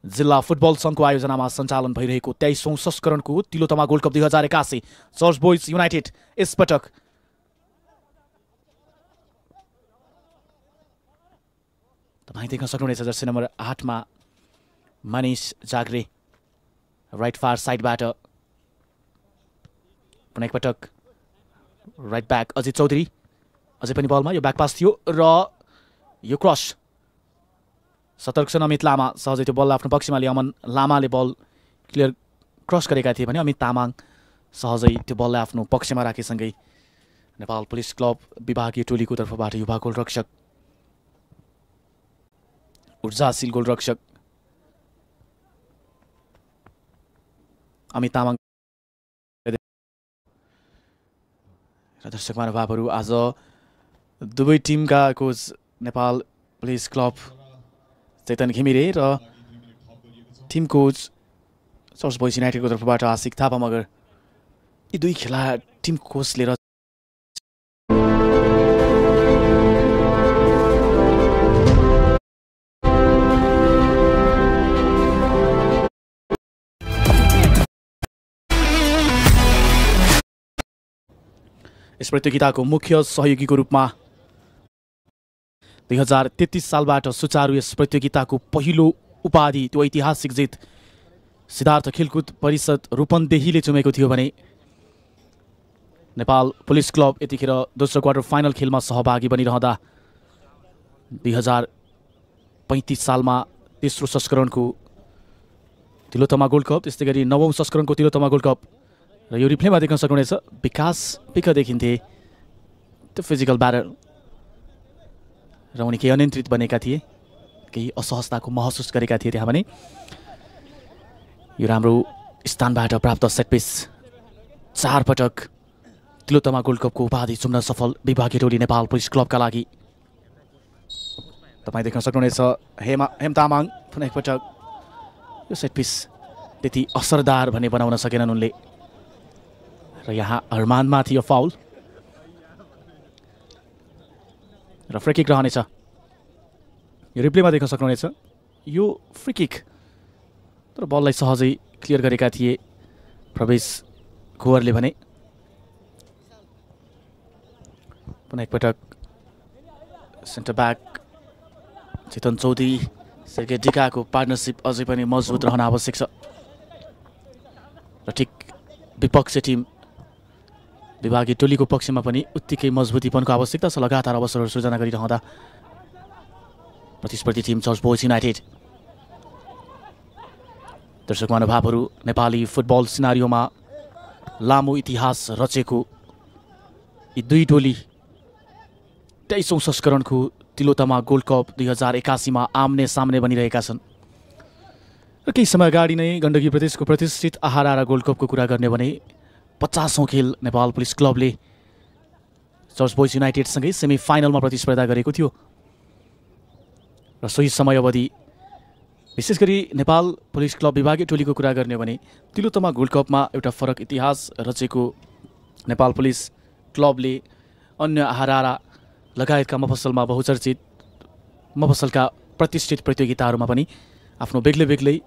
जिल्ला फुटबल सङ्घको आयोजनामा सञ्चालन भइरहेको 23औं संस्करणको Tilottama gold cup 2081 church boys united यसपटक तपाईँ देख्न सक्नुहुनेछ जर्सी नम्बर 8 मा मनिष जाग्रे राइट फार साइडबाट, पुनः एकपटक राइट ब्याक अजित चौधरी अझै पनि बलमा, यो ब्याक पास थियो र यो क्रस सतर्क छन् अमित लामा, सहजै त्यो बल आफ्नो पक्षमा लिए अमन लामाले बल क्लियर क्रस गरेका थिए भने अमित तामाङ सहजै त्यो बललाई आफ्नो पक्षमा राखेसँगै नेपाल पुलिस क्लब विभागीय टोलीको तर्फबाट युवा गोलरक्षक ऊर्जाशील गोलरक्षक अमित तामाङ र दर्शक महानुभावहरू आज दुवै टिमका कोच नेपाल पुलिस क्लब चेतन घिमिरे र टिम कोच चर्च बोइज युनाइटेडको तर्फबाट आशिक थापा मगर यी दुई टिम कोचले र यस प्रतियोगिताको मुख्य सहयोगीको रूपमा 2033 सालबाट सुचारू यस प्रतियोगिताको पहिलो उपाधि त्यो ऐतिहासिक जित सिद्धार्थ खेलकुद परिषद रूपन्देहीले चुमेको थियो भने नेपाल पुलिस क्लब यतिखेर दोस्रो क्वार्टर फाइनल खेलमा सहभागी बनिरहँदा 2035 सालमा तेस्रो संस्करणको तिलोत्तमा गोल्ड कप, त्यस्तै गरी 9औं संस्करणको तिलोत्तमा गोल्ड कप र यो रिप्लेमा देख्न सक्नुहुनेछ विकास पिख देखिन्थे त्यो फिजिकल ब्यारल र उनी केही अनियन्त्रित बनेका थिए, केही असहजताको महसुस गरेका थिए त्यहाँ भने यो राम्रो स्थानबाट प्राप्त सेट पिस 4 पटक तिलोत्तमा गोल्ड कपको उपाधि चुम्न सफल विभागीय टोली नेपाल पुलिस क्लबका लागि। तपाईँ देख्न सक्नुहुनेछ हेम तामाङ पुनः एकपटक यो सेट पिस त्यति असरदार भन्ने बनाउन सकेनन् उनले र यहाँ अरमानमा थियो फाउल र फ्री किक रहनेछ। यो रिप्लेमा देख्न सक्नुहुनेछ यो फ्री किक, तर बललाई सहजै क्लियर गरेका थिए प्रवेश कुवरले भने। पुनः एकपटक सेन्टर ब्याक चेतन चौधरी सेर्गे डिकाको पार्टनरसिप अझै पनि मजबुत रहन आवश्यक छ र ठिक विपक्षी टिम विभागीय टोलीको पक्षमा पनि उत्तिकै मजबुतीपनको आवश्यकता छ। लगातार अवसरहरू सृजना गरिरहँदा प्रतिस्पर्धी टिम चर्च बोइज युनाइटेड। दर्शक महानुभावहरू नेपाली फुटबल सिनारियोमा लामो इतिहास रचेको यी दुई टोली 23औं संस्करणको तिलोत्तमा गोल्ड कप 2081 मा आम्ने सामने बनिरहेका छन् र केही समय अगाडि नै गण्डकी प्रदेशको प्रतिष्ठित आहारा गोल्ड कपको कुरा गर्ने भने 50औं खेल नेपाल पुलिस क्लबले चर्च बोइज युनाइटेडसँगै सेमी फाइनलमा प्रतिस्पर्धा गरेको थियो र सोही समय अवधि विशेष गरी नेपाल पुलिस क्लब विभागीय टोलीको कुरा गर्ने भने तिलोत्तमा गोल्ड कपमा एउटा फरक इतिहास रचेको नेपाल पुलिस क्लबले अन्य आहारा लगायतका मफसलमा बहुचर्चित मफसलका प्रतिष्ठित प्रतियोगिताहरूमा पनि आफ्नो बेग्लै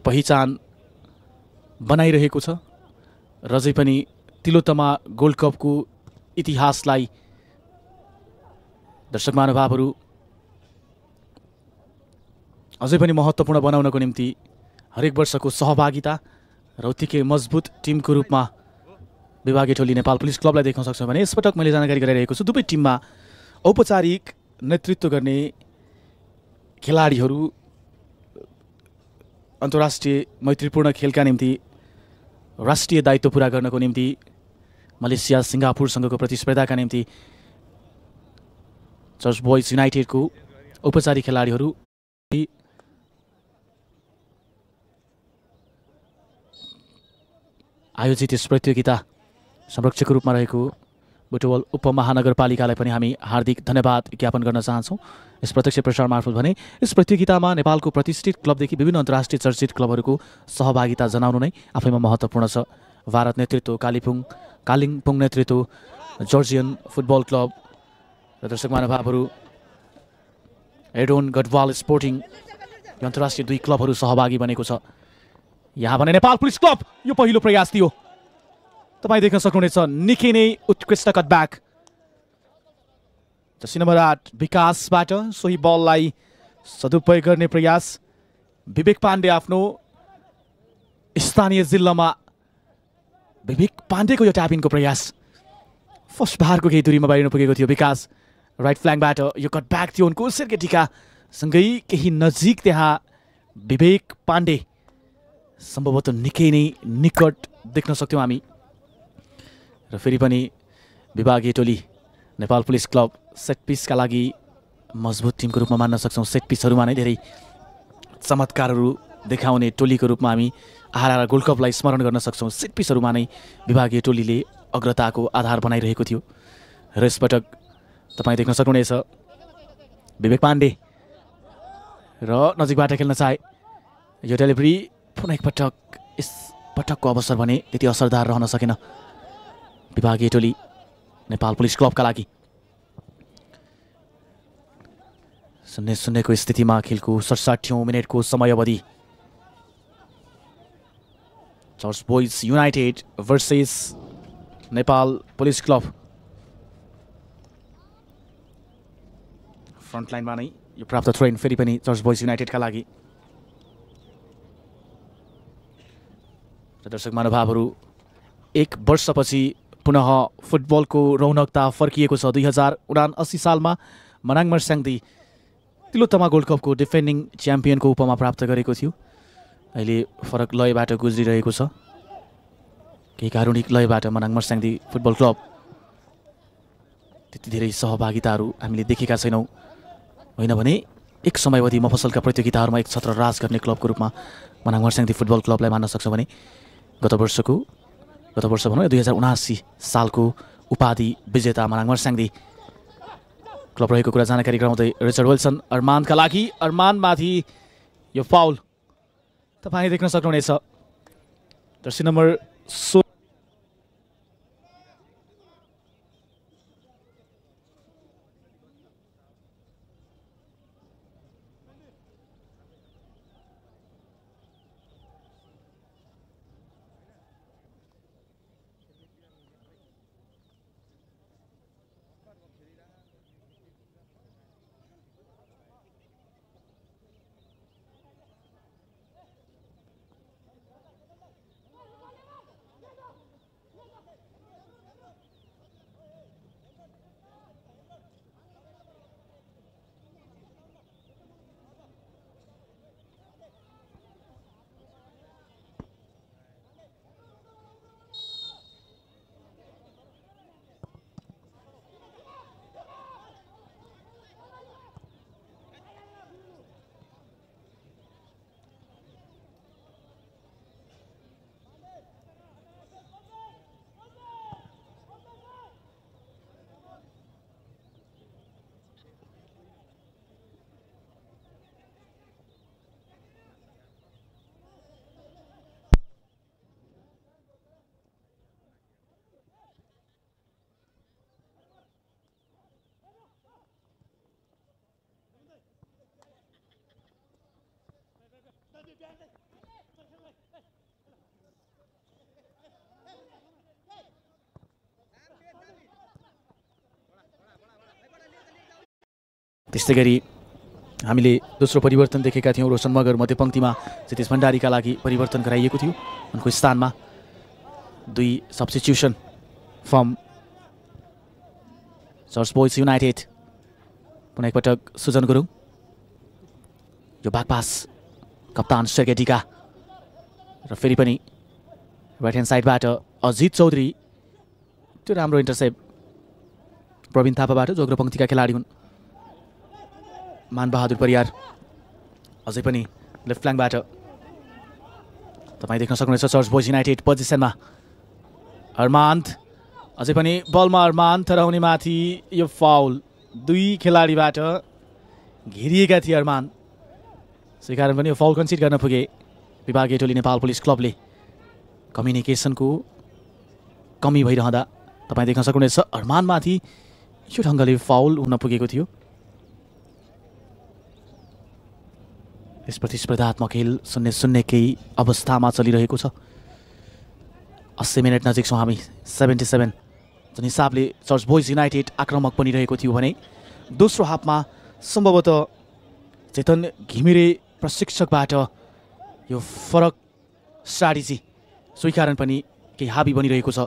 पहिचान बनाइरहेको छ र अझै पनि तिलोत्तमा गोल्ड कपको इतिहासलाई दर्शक महानुभावहरू अझै पनि महत्त्वपूर्ण बनाउनको निम्ति हरेक वर्षको सहभागिता र उत्तिकै मजबुत टिमको रूपमा विभागीय टोली नेपाल पुलिस क्लबलाई देख्न सक्छौँ भने यसपटक मैले जानकारी गराइरहेको छु दुवै टिममा औपचारिक नेतृत्व गर्ने खेलाडीहरू अन्तर्राष्ट्रिय मैत्रीपूर्ण खेलका निम्ति राष्ट्रिय दायित्व पुरा गर्नको निम्ति मलेसिया सिङ्गापुरसँगको प्रतिस्पर्धाका निम्ति चर्च बोइज युनाइटेडको औपचारिक खेलाडीहरू आयोजित यस प्रतियोगिता संरक्षकको रूपमा रहेको बुटवल उपमहानगरपालिकालाई पनि हामी हार्दिक धन्यवाद ज्ञापन गर्न चाहन्छौँ। यस प्रत्यक्ष प्रसार मार्फत भने यस प्रतियोगितामा नेपालको प्रतिष्ठित क्लबदेखि विभिन्न अन्तर्राष्ट्रिय चर्चित क्लबहरूको सहभागिता जनाउनु नै आफैमा महत्त्वपूर्ण छ। भारत नेतृत्व कालिम्पोङ नेतृत्व जर्जियन फुटबल क्लब र दर्शक महानुभावहरू एडोन गढवाल स्पोर्टिङ यो अन्तर्राष्ट्रिय दुई क्लबहरू सहभागी बनेको छ। यहाँ भने नेपाल पुलिस क्लब यो पहिलो प्रयास थियो। तपाईँ देख्न सक्नुहुनेछ निकै नै उत्कृष्ट कटब्याक जर्सी नम्बर 8 विकासबाट सोही बललाई सदुपयोग गर्ने प्रयास। विवेक पाण्डे आफ्नो स्थानीय जिल्लामा विवेक पाण्डेको यो ट्यापिङको प्रयास फर्स्ट बारको केही दूरीमा बाहिर पुगेको थियो। विकास राइट फ्ल्याङ्कबाट यो कटब्याक थियो उनको सेर्केटिका सँगै केही नजिक त्यहाँ विवेक पाण्डे सम्भवतः निकै नै निकट देख्न सक्थ्यौँ हामी। र फेरि पनि विभागीय टोली नेपाल पुलिस क्लब सेट पिसका लागि मजबुत टिमको रूपमा मान्न सक्छौँ। सेट पिसहरूमा नै धेरै चमत्कारहरू देखाउने टोलीको रूपमा हामी आहारा गोल्ड कपलाई स्मरण गर्न सक्छौँ। सेट पिसहरूमा नै विभागीय टोलीले अग्रताको आधार बनाइरहेको थियो र यसपटक तपाईँ देख्न सक्नुहुनेछ विवेक पाण्डे र नजिकबाट खेल्न चाहे यो डेलिभरी पुनः एकपटक यस पटकको अवसर भने त्यति असरदार रहन सकेन विभागीय टोली नेपाल पुलिस क्लबका लागि। 0-0 को स्थितिमा खेलको 67औं मिनेटको समय अवधि church boys united versus Nepal police club. फ्रन्टलाइनमा नै यो प्राप्त थ्रोइन फेरि पनि चर्च बोइज युनाइटेडका लागि। दर्शक महानुभावहरू एक वर्षपछि पुनः फुटबलको रौनकता फर्किएको छ। 2079 सालमा मनाङ मर्स्याङ्दी तिलोत्तमा गोल्ड कपको डिफेन्डिङ च्याम्पियनको उपमा प्राप्त गरेको थियो। अहिले फरक लयबाट गुज्रिरहेको छ। केही कारुणिक लयबाट मनाङ मर्स्याङ्दी फुटबल क्लब त्यति धेरै सहभागिताहरू हामीले देखेका छैनौँ। होइन भने एक समयावधि मफसलका प्रतियोगिताहरूमा एक छत्र राज गर्ने क्लबको रूपमा मनाङ मर्स्याङ्दी फुटबल क्लबलाई मान्न सक्छौँ भने गत वर्ष भनौँ 2079 सालको उपाधि विजेता मनाङ मर्स्याङ्दी क्लब रहेको कुरा जानकारी गराउँदै रिचर्ड विल्सन अरमानका लागि। अरमानमाथि यो फाउल तपाईँ देख्न सक्नुहुनेछ जर्सी नम्बर 16 त्यस्तै गरी हामीले दोस्रो परिवर्तन देखेका थियौँ। रोशन मगर मध्यपङ्क्तिमा क्षितिज भण्डारीका लागि परिवर्तन गराइएको थियो। उनको स्थानमा 2 substitution from church boys United. पुनः एकपटक सुजन गुरुङ, यो ब्याकपास कप्तान सेर्गे डिका र फेरि पनि राइट ह्यान्ड साइडबाट अजित चौधरी। त्यो राम्रो इन्टरसेप्ट प्रवीण थापाबाट, जो अग्रपङ्क्तिका खेलाडी हुन्। मानबहादुर परियार अझै पनि लेफ्ट फ्ल्याङ्कबाट तपाईँ देख्न सक्नुहुनेछ। चर्च बोइज युनाइटेड पोजिसनमा अरमान्द, अझै पनि बलमा अरमान्द, तर उनी माथि यो फाउल। 2 खेलाडीबाट घेरिएका थिए अरमान्द, त्यसै कारण पनि यो फाउल कन्सिड गर्न पुगे विभागीय टोली नेपाल पुलिस क्लबले। कम्युनिकेसनको कमी भइरहँदा तपाईँ देख्न सक्नुहुनेछ अरमानमाथि यो ढङ्गले फाउल हुन पुगेको थियो। यस प्रतिस्पर्धात्मक खेल 0-0 केही अवस्थामा चलिरहेको छ। 80 मिनट नजिक छौँ हामी। 77 जुन हिसाबले चर्च बोइज युनाइटेड आक्रामक बनिरहेको थियो भने दोस्रो हाफमा सम्भवतः चेतन घिमिरे प्रशिक्षकबाट यो फरक स्ट्राटेजी स्वीकारण पनि केही हाबी बनिरहेको छ।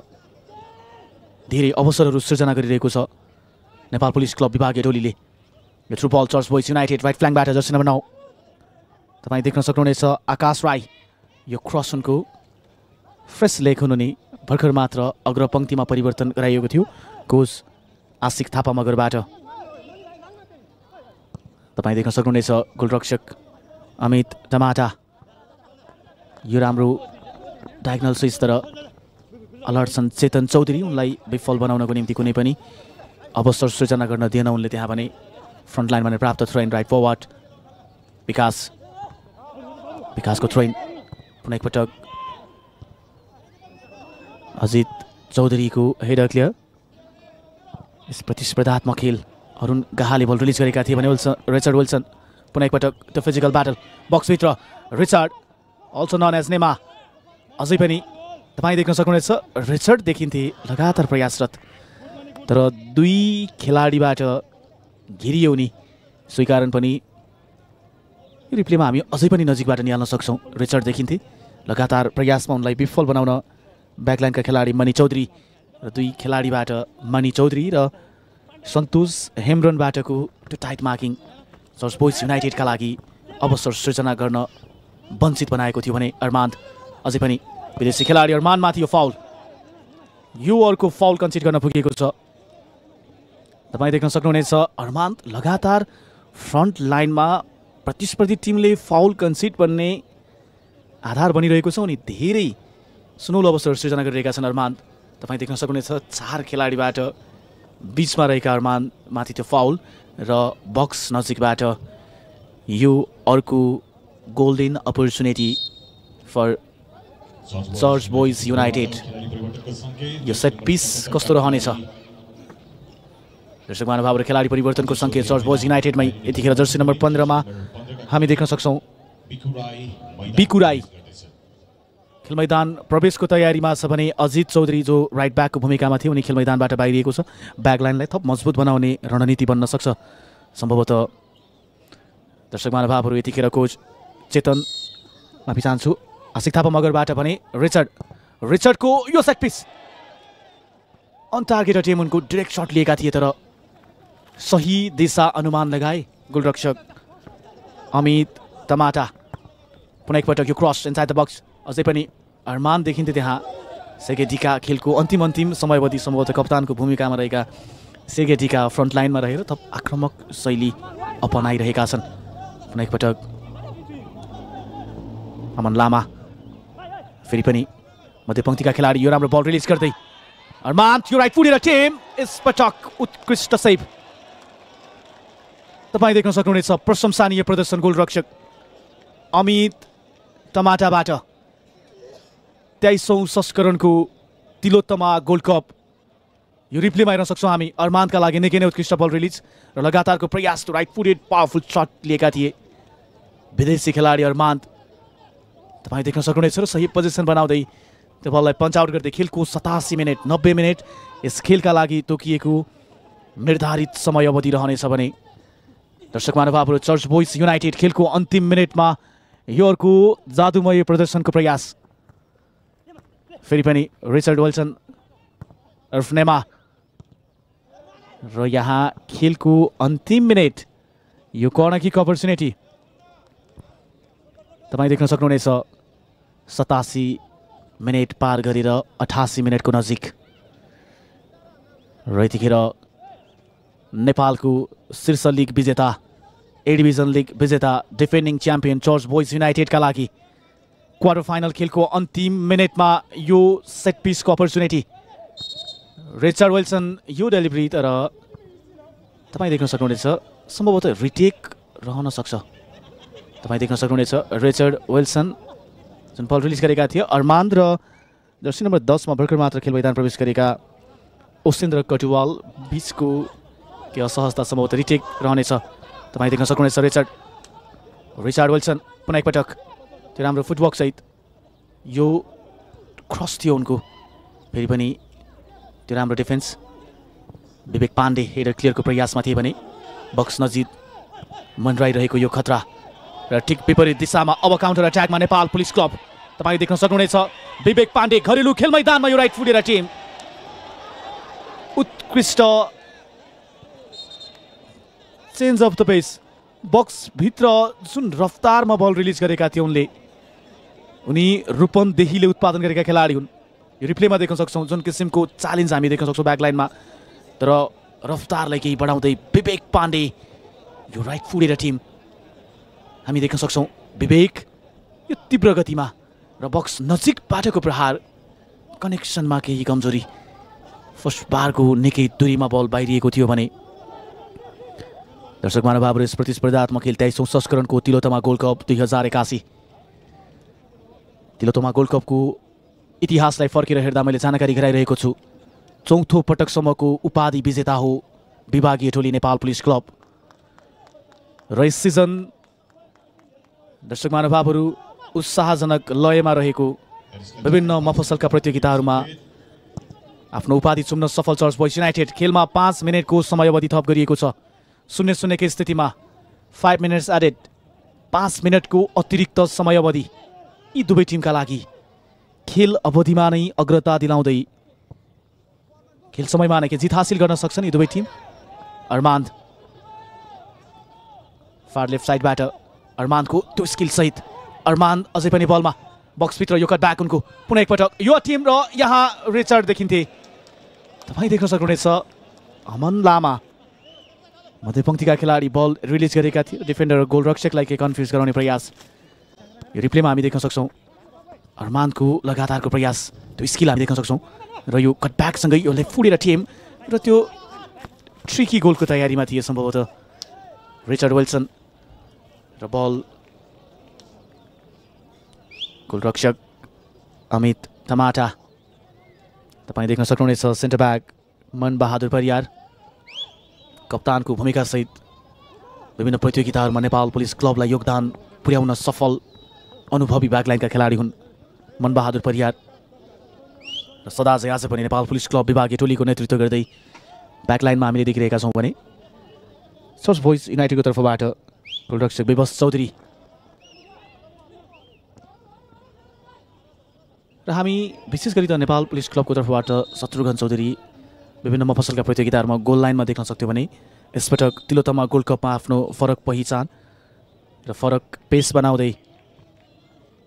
धेरै अवसरहरू सृजना गरिरहेको छ नेपाल पुलिस क्लब विभागीय टोलीले। यो through ball church boys united right फ्ल्याङ्कबाट जर्सी नम्बर 9 तपाईँ देख्न सक्नुहुनेछ आकाश राई। यो क्रस उनको फ्रेस लेग हुनु नि भर्खर मात्र अग्रपङ्क्तिमा परिवर्तन गराइएको थियो कोच आशिक थापा मगरबाट। तपाईँ देख्न सक्नुहुनेछ गोलरक्षक अमित टमाटा। यो राम्रो डायगनल स्विच, तर अलर्ट छन् चेतन चौधरी। उनलाई विफल बनाउनको निम्ति कुनै पनि अवसर सृजना गर्न दिएन उनले त्यहाँ भने। फ्रन्ट लाइनमा नै प्राप्त थ्रोइन राइट फरवर्ड विकासको थ्रोइन। पुनः एकपटक अजित चौधरीको हेडर क्लियर। यस प्रतिस्पर्धात्मक खेल अरुण गाहाले बल रिलिज गरेका थिए भने रिचर्ड विल्सन। पुनः एकपटक त्यो फिजिकल ब्याटल बक्सभित्र रिचर्ड अल्सो नन एज नेमा। अझै पनि तपाईँ देख्न सक्नुहुनेछ रिचर्ड देखिन्थे लगातार प्रयासरत, तर 2 खेलाडीबाट घेरियो उनी। सोही कारण पनि रिप्लेमा हामी अझै पनि नजिकबाट निहाल्न सक्छौँ। रिचर्ड देखिन्थे लगातार प्रयासमा उनलाई विफल बनाउन ब्याकलाइनका खेलाडी मणि चौधरी र 2 खेलाडीबाट मणि चौधरी र सन्तोष हेम्ब्रनबाटको त्यो टाइट मार्किङ चर्च बोइज युनाइटेडका लागि अवसर सृजना गर्न वञ्चित बनाएको थियो भने अरमान्द अझै पनि विदेशी खेलाडी अरमानमाथि यो फाउल। यो अर्को फाउल कन्सिड गर्न पुगेको छ। तपाईँ देख्न सक्नुहुनेछ अरमान्द लगातार फ्रन्ट लाइनमा प्रतिस्पर्धी टिमले फाउल कन्सिड बन्ने आधार बनिरहेको छ। उनी धेरै सुनौलो अवसर सृजना गरिरहेका छन् अरमान्द। तपाईँ देख्न सक्नुहुनेछ 4 खेलाडीबाट बिचमा रहेका अरमान्द माथि त्यो फाउल र बक्स नजिकबाट यो अर्को golden opportunity for church boys united. यो सेट पिस कस्तो रहनेछ? दर्शक महानुभाव र खेलाडी परिवर्तनको सङ्केत चर्च बोइज युनाइटेडमै यतिखेर जर्सी नम्बर 15 मा हामी देख्न सक्छौँ बिकु राई खेल मैदान प्रवेशको तयारीमा छ भने अजित चौधरी जो राइट ब्याकको भूमिकामा थियो उनी खेल मैदानबाट बाहिरिएको छ। ब्याकलाइनलाई थप मजबुत बनाउने रणनीति बन्न सक्छ सम्भवतः। दर्शक महानुभावहरू यतिखेर कोच चेतन माफी चाहन्छु आशिक थापा मगरबाट भने रिचर्डको यो set piece on target attempt उनको डाइरेक्ट शट लिएका थिए, तर सही दिशा अनुमान लगाए गोलरक्षक अमित टमाटा। पुनः एकपटक यो क्रस इनसाइड द बक्स। अझै पनि अरमान देखिन्थे त्यहाँ। सेर्गे डिका खेलको अन्तिम समयवधि सम्भवतः कप्तानको भूमिकामा रहेका सेर्गे डिका फ्रन्ट लाइनमा रहेर थप आक्रामक शैली अपनाइरहेका छन्। पुनः एकपटक अमन लामा फेरि पनि मध्यपङ्क्तिका खेलाडी यो राम्रो बल रिलिज गर्दै अरमान यो राइट फुट टेम यसपटक उत्कृष्ट सेभ। तपाईँ देख्न सक्नुहुनेछ प्रशंसनीय प्रदर्शन गोलरक्षक अमित टमाटाबाट। 23औं संस्करणको तिलोत्तमा गोल्ड कप यो रिप्लेमा हेर्न सक्छौँ हामी। अरमानका लागि निकै नै उत्कृष्ट बल रिलिज र लगातारको प्रयास राइट फुटेड पावरफुल शट लिएका थिए विदेशी खेलाडी अरमान। तपाईँ देख्न सक्नुहुनेछ र सही पोजिसन बनाउँदै त्यो बललाई पञ्च आउट गर्दै खेलको 87 मिनट 90 मिनट यस खेलका लागि तोकिएको निर्धारित समय अवधि रहनेछ भने दर्शक महानुभावहरू, चर्च बोइज युनाइटेड खेलको अन्तिम मिनेटमा यो अर्को जादुमय प्रदर्शनको प्रयास। फेरि पनि रिचर्ड विल्सन उर्फ नेमा, र यहाँ खेलको अन्तिम मिनेट, यो कर्नर किक अपर्च्युनिटी तपाईँ देख्न सक्नुहुनेछ। 87 मिनेट पार गरेर 88 मिनेटको नजिक र यतिखेर नेपालको शीर्ष लिग विजेता, ए डिभिजन लिग विजेता, डिफेन्डिङ च्याम्पियन चर्च बोइज युनाइटेडका लागि क्वार्टर फाइनल खेलको अन्तिम मिनेटमा यो सेट पिसको अपर्च्युनिटी। रिचर्ड विल्सन यो डेलिभरी, तर तपाईँ देख्न सक्नुहुनेछ सम्भवतः रिटेक रहन सक्छ। तपाईँ देख्न सक्नुहुनेछ रिचर्ड विल्सन जुन बल रिलिज गरेका थिए, अरमान्द र जर्सी नम्बर 10 मा भर्खर मात्र खेल मैदान प्रवेश गरेका ओसेन्द्र कटुवाल बीचको के असहजता सम्भवतः रिटेक रहनेछ। तपाईँ देख्न सक्नुहुनेछ रिचर्ड विल्सन पुनः एकपटक त्यो राम्रो फुटवर्क सहित, यो क्रस थियो उनको, फेरि पनि त्यो राम्रो डिफेन्स। विवेक पाण्डे हेडर क्लियरको प्रयासमा थिए भने बक्स नजिक मन्डराइरहेको यो खतरा, र ठिक विपरीत दिशामा अब काउन्टर अट्याकमा नेपाल पुलिस क्लब। तपाईँ देख्न सक्नुहुनेछ विवेक पाण्डे घरेलु खेल मैदानमा यो राइट फुटेर टिम उत्कृष्ट चेन्ज अफ द पेस। बक्स भित्र जुन रफ्तारमा बल रिलिज गरेका थिए उनी रूपन्देहीले उत्पादन गरेका खेलाडी हुन्। यो रिप्लेमा देख्न सक्छौँ जुन किसिमको च्यालेन्ज हामी देख्न सक्छौँ ब्याकलाइनमा, तर रफ्तारलाई केही बढाउँदै विवेक पाण्डे यो राइट फुटेर टिम हामी देख्न सक्छौँ। विवेक यो तीव्र गतिमा र बक्स नजिकबाटको प्रहार, कनेक्सनमा केही कमजोरी, फर्स्ट बारको निकै दूरीमा बल बाहिरिएको थियो भने। दर्शक महानुभावहरू, यस प्रतिस्पर्धात्मक खेल 23औं संस्करणको Tilottama gold cup 2081, Tilottama gold कपको इतिहासलाई फर्केर हेर्दा मैले जानकारी गराइरहेको छु। चौथो पटकसम्मको उपाधि विजेता हो विभागीय टोली नेपाल पुलिस क्लब, र यस सिजन दर्शक महानुभावहरू उत्साहजनक लयमा रहेको विभिन्न मफसलका प्रतियोगिताहरूमा आफ्नो उपाधि चुम्न सफल चर्च बोइज युनाइटेड। खेलमा 5 मिनेटको समयावधि थप गरिएको छ। 0-0 की स्थितिमा 5 मिनट्स एडेड, 5 मिनटको अतिरिक्त समयावधि यी दुवै टिमका लागि खेल अवधिमा नै अग्रता दिलाउँदै खेल समयमा नै जित हासिल गर्न सक्छन् यी दुवै टिम। अरमान्द फार लेफ्ट साइडबाट अरमान्दको त्यो स्किल सहित अरमान्द अझै पनि बलमा, बक्सभित्र यो कट ब्याक उनको, पुनः एकपटक यो टिम, र यहाँ रिचर्ड देखिन्थे। तपाईँ देख्न सक्नुहुनेछ अमन लामा मध्यपङ्क्तिका खेलाडी बल रिलिज गरेका थिए, डिफेन्डर र गोलरक्षकलाई के कन्फ्युज गराउने प्रयास। यो रिप्लेमा हामी देख्न सक्छौँ अरमान्दको लगातारको प्रयास, त्यो स्किल हामी देख्न सक्छौँ, र यो कट ब्याकसँगै यो लेफ्ट फुटेर टिम, र त्यो ट्रिकी गोलको तयारीमा थिए सम्भवतः रिचर्ड विल्सन, र बल गोलरक्षक अमित टमाटा। तपाईँ देख्न सक्नुहुनेछ सेन्टर ब्याक मन बहादुर परियार कप्तानको भूमिका सहित विभिन्न प्रतियोगिताहरूमा नेपाल पुलिस क्लबलाई योगदान पुर्याउन सफल अनुभवी ब्याकलाइनका खेलाडी हुन् मन बहादुर परियार, र सदा चाहिँ आज पनि नेपाल पुलिस क्लब विभागीय टोलीको नेतृत्व गर्दै ब्याकलाइनमा हामीले देखिरहेका छौँ भने चर्च बोइज युनाइटेडको तर्फबाट गोलरक्षक विवश चौधरी, र हामी विशेष गरी त नेपाल पुलिस क्लबको तर्फबाट शत्रुघ्न चौधरी विभिन्न मफसलका प्रतियोगिताहरूमा गोल लाइनमा देख्न सक्थ्यो भने यसपटक तिलोत्तमा गोल्ड कपमा आफ्नो फरक पहिचान र फरक पेस बनाउँदै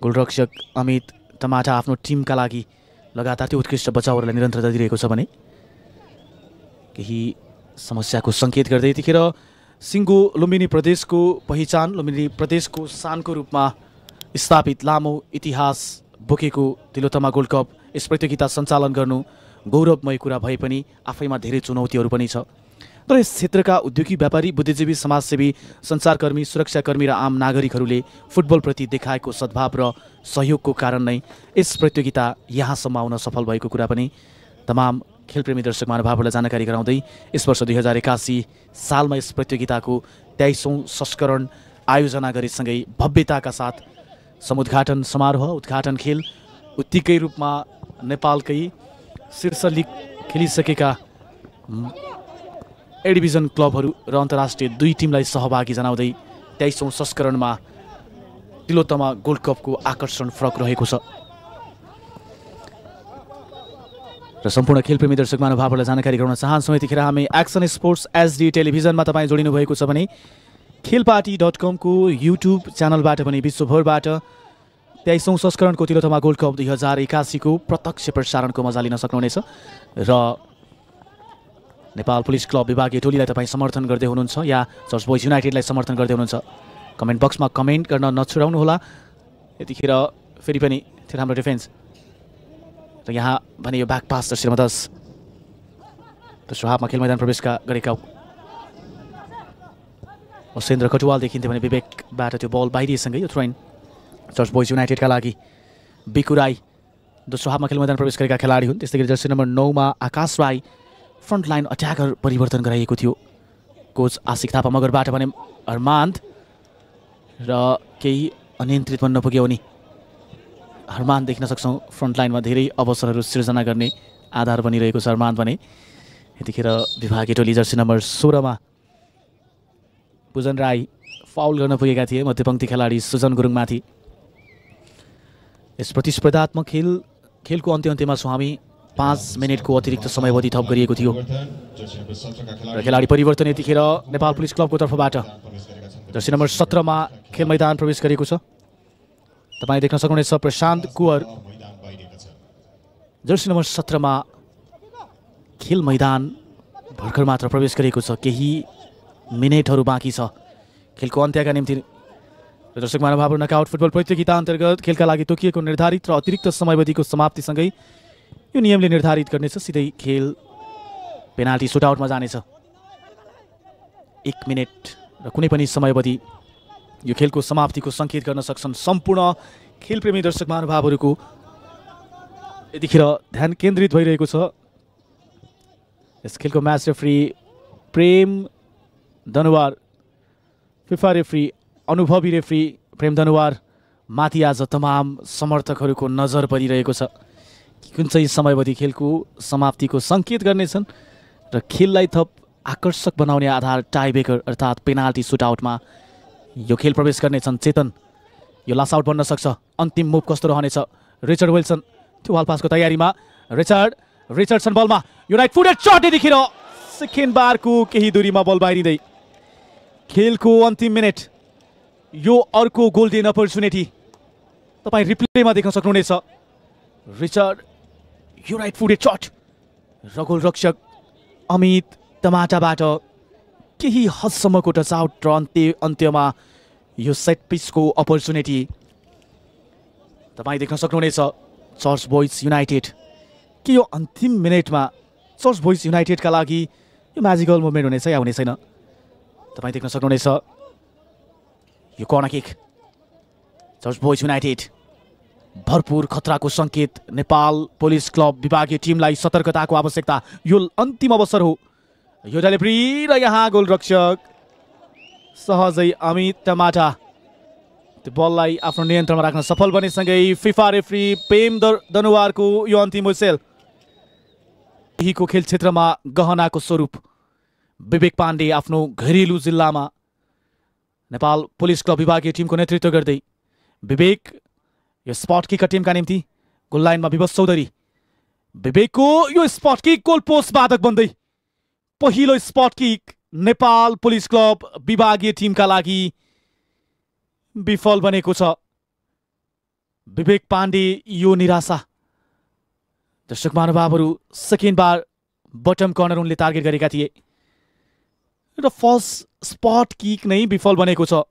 गोलरक्षक अमित टमाटा आफ्नो टिमका लागि लगातार त्यो उत्कृष्ट बचाउहरूलाई निरन्तरता दिइरहेको छ भने केही समस्याको सङ्केत गर्दै यतिखेर सिङ्गो लुम्बिनी प्रदेशको पहिचान, लुम्बिनी प्रदेशको शानको रूपमा स्थापित लामो इतिहास बोकेको तिलोत्तमा गोल्ड कप, यस प्रतियोगिता सञ्चालन गर्नु गौरवमय कुरा भए पनि आफैमा धेरै चुनौतीहरू पनि छ। तर यस क्षेत्रका उद्योगी, व्यापारी, बुद्धिजीवी, समाजसेवी, सञ्चारकर्मी, सुरक्षाकर्मी र आम नागरिकहरूले फुटबलप्रति देखाएको सद्भाव र सहयोगको कारण नै यस प्रतियोगिता यहाँसम्म आउन सफल भएको कुरा पनि तमाम खेलप्रेमी दर्शक महानुभावहरूलाई जानकारी गराउँदै यस वर्ष 2081 सालमा यस प्रतियोगिताको 23औं संस्करण आयोजना गरेसँगै भव्यताका साथ समुद्घाटन समारोह, उद्घाटन खेल उत्तिकै रूपमा नेपालकै शीर्ष लिग खेलिसकेका ए डिभिजन क्लबहरू र अन्तर्राष्ट्रिय 2 टिमलाई सहभागी जनाउँदै 23औं संस्करणमा तिलोत्तमा गोल्ड कपको आकर्षण फरक रहेको छ र सम्पूर्ण खेलप्रेमी दर्शक महानुभावहरूलाई जानकारी गराउन चाहन्छौँ। यतिखेर हामी एक्सन स्पोर्ट्स एचडी टेलिभिजनमा तपाईँ जोडिनु भएको छ भने खेलपार्टी.com को युट्युब च्यानलबाट पनि विश्वभरबाट 23औं संस्करणको तिलोत्तमा गोल्ड कप 2081 को प्रत्यक्ष प्रसारणको मजा लिन सक्नुहुनेछ र नेपाल पुलिस क्लब विभागीय टोलीलाई तपाईँ समर्थन गर्दै हुनुहुन्छ या चर्च बोइज युनाइटेडलाई समर्थन गर्दै हुनुहुन्छ कमेन्ट बक्समा कमेन्ट गर्न नछुडाउनुहोला। यतिखेर फेरि पनि थियो हाम्रो डिफेन्स र यहाँ भने यो ब्याक पास जर्सी 10 दोस्रो हाफमा खेल मैदान प्रवेश गरेका मसेन्द्र कटुवाल देखिन्थ्यो भने विवेकबाट त्यो बल बाहिरिएसँगै यो थ्रोइन चर्च बोइज युनाइटेडका लागि बिकु राई दोस्रो हाफमा खेल मैदान प्रवेश गरेका खेलाडी हुन्। त्यस्तै गरी जर्सी नम्बर 9 मा आकाश राई फ्रन्ट लाइन अट्याकर परिवर्तन गराइएको थियो कोच आशिक थापा मगरबाट भने हरमान्द र केही अनियन्त्रित बन्न पुग्यो भने हरमान देख्न सक्छौँ फ्रन्ट लाइनमा धेरै अवसरहरू सृजना गर्ने आधार बनिरहेको छ हरमान भने। यतिखेर विभागीय टोली जर्सी नम्बर 16 मा पुजन राई फाउल गर्न पुगेका थिए मध्यपङ्क्ति खेलाडी सुजन गुरुङमाथि। यस प्रतिस्पर्धात्मक खेलको अन्त्यमा छौँ हामी 5 मिनेटको अतिरिक्त समयावधि थप गरिएको थियो र खेलाडी परिवर्तन यतिखेर नेपाल पुलिस क्लबको तर्फबाट जर्सी नम्बर 17 मा खेल मैदान प्रवेश गरेको छ। तपाईँ देख्न सक्नुहुनेछ प्रशान्त कुवर जर्सी नम्बर 17 मा खेल मैदान भर्खर मात्र प्रवेश गरेको छ केही मिनेटहरू बाँकी छ खेलको अन्त्यका निम्ति। दर्शक महानुभावहरू नकआउट फुटबल प्रतियोगिता अन्तर्गत खेलका लागि तोकिएको निर्धारित र अतिरिक्त समयावधिको समाप्तिसँगै यो नियमले निर्धारित गर्नेछ सिधै खेल पेनाल्टी सुटआउटमा जानेछ। 1 मिनेट र कुनै पनि समयावधि यो खेलको समाप्तिको सङ्केत गर्न सक्छन् सम्पूर्ण खेलप्रेमी दर्शक महानुभावहरूको यतिखेर ध्यान केन्द्रित भइरहेको छ। यस खेलको म्याच रेफ्री प्रेम दनुवार फिफा रेफ्री अनुभवी रेफ्री प्रेम दनुवार माथि आज तमाम समर्थकहरूको नजर परिरहेको छ कुन चाहिँ समयावधि खेलको समाप्तिको सङ्केत गर्नेछन् र खेललाई थप आकर्षक बनाउने आधार टाइब्रेकर अर्थात् पेनाल्टी सुटआउटमा यो खेल प्रवेश गर्नेछन्। चेतन यो लास आउट बन्न सक्छ अन्तिम मुभ कस्तो रहनेछ रिचर्ड विल्सन त्यो वाल पासको तयारीमा रिचर्डसन बलमा यो राइट फुटेड शट यतिखेर सेकेन्ड बारको केही दूरीमा बल बाहिरिँदै खेलको अन्तिम मिनेट यो अर्को गोल्डन अपर्च्युनिटी तपाईँ रिप्लेमा देख्न सक्नुहुनेछ। रिचर्ड यो राइट फुटेड शट र गोलरक्षक अमित टमाटाबाट केही हदसम्मको टच आउट र अन्त्यमा यो सेट पिचको अपर्च्युनिटी तपाईँ देख्न सक्नुहुनेछ। चर्च बोइज युनाइटेड के यो अन्तिम मिनेटमा चर्च बोइज युनाइटेडका लागि यो म्याजिकल मुभमेन्ट हुनेछ या हुने छैन तपाईँ देख्न सक्नुहुनेछ। यो corner kick church boys United भरपूर खतराको सङ्केत नेपाल पुलिस क्लब विभागीय टिमलाई सतर्कताको आवश्यकता यो अन्तिम अवसर हो यो डेलिभरी र यहाँ गोलरक्षक सहजै अमित टमाटा त्यो बललाई आफ्नो नियन्त्रणमा राख्न सफल बनेसँगै फिफा रेफ्री प्रेम दनुवारको यो अन्तिम हुइसेल यहीको खेल क्षेत्रमा गहनाको स्वरूप विवेक पाण्डे आफ्नो घरेलु जिल्लामा नेपाल पुलिस क्लब विभागीय टिमको नेतृत्व गर्दै विवेक यो स्पट किकका टिमका निम्ति गोल लाइनमा विवश चौधरी विवेकको यो स्पट किक गोल पोस्ट बाधक बन्दै पहिलो spot kick Nepal police club विभागीय टिमका लागि विफल बनेको छ। विवेक पाण्डे यो निराशा दर्शक महानुभावहरू सेकेन्ड बार बटम कर्नर उनले टार्गेट गरेका थिए र फर्स्ट स्पट किक नै विफल बनेको छ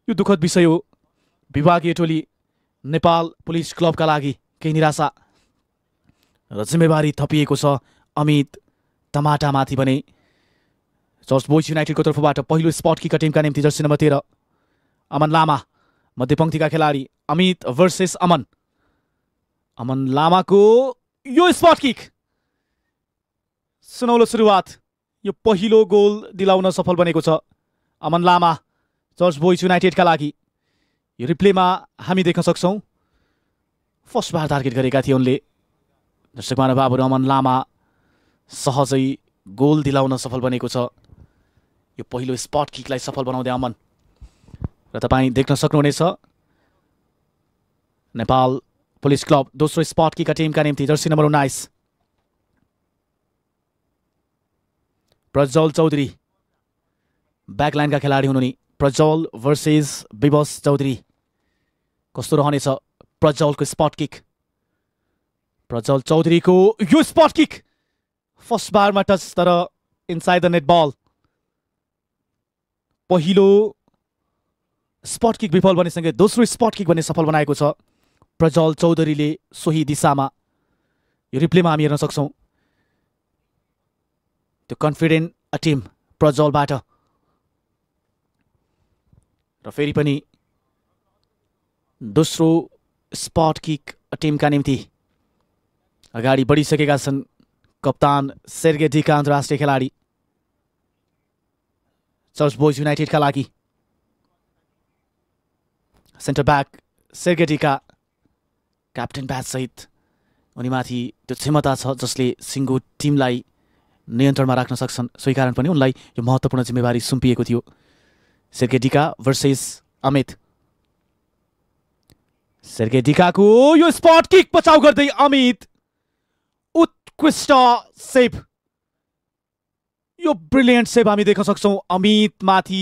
यो दुःखद विषय हो। विभागीय टोली नेपाल पुलिस क्लबका लागि केही निराशा र जिम्मेवारी थपिएको छ अमित टमाटामाथि भने। चर्च बोइज युनाइटेडको तर्फबाट पहिलो स्पट किकका टिमका निम्ति जर्सी नम्बर 13 अमन लामा मध्यपङ्क्तिका खेलाडी अमित भर्सेस अमन लामाको यो स्पट किक सुनौलो सुरुवात यो पहिलो गोल दिलाउन सफल बनेको छ अमन लामा चर्च बोइज युनाइटेडका लागि। यो रिप्लेमा हामी देख्न सक्छौँ फर्स्ट बार टार्गेट गरेका थिए उनले दर्शक महानुभावहरू अमन लामा सहजै गोल दिलाउन सफल बनेको छ यो पहिलो स्पट किकलाई सफल बनाउँदै अमन र तपाईँ देख्न सक्नुहुनेछ नेपाल पुलिस क्लब दोस्रो स्पट किकका टिमका निम्ति जर्सी नम्बर 19 प्रज्वल चौधरी ब्याकलाइनका खेलाडी हुनु नि प्रज्वल भर्सेस विवश चौधरी कस्तो रहनेछ प्रज्वलको स्पट किक प्रज्वल चौधरीको यो स्पट किक फर्स्ट बारमा टच तर इनसाइड द नेट बल पहिलो स्पट किक विफल बनेसँगै दोस्रो स्पट किक भन्ने सफल बनाएको छ प्रज्वल चौधरीले सोही दिशामा यो रिप्लेमा हामी हेर्न सक्छौं त्यो कन्फिडेन्ट टिम प्रज्वलबाट र फेरि पनि दोस्रो स्पट किक टिमका निम्ति अगाडि बढिसकेका छन् कप्तान सेर्गे डिका अन्तर्राष्ट्रिय खेलाडी चर्च बोइज युनाइटेडका लागि centre back Serge Dika captain badge सहित उनीमाथि त्यो क्षमता छ जसले सिङ्गो टिमलाई नियन्त्रणमा राख्न सक्छन् सोही कारण पनि उनलाई यो महत्त्वपूर्ण जिम्मेवारी सुम्पिएको थियो सेर्गे डिका भर्सेस अमित सेर्गे डिकाको यो स्पट किक बचाउ गर्दै अमित उत्कृष्ट सेभ यो ब्रिलियन्ट सेभ हामी देख्न सक्छौं अमित माथि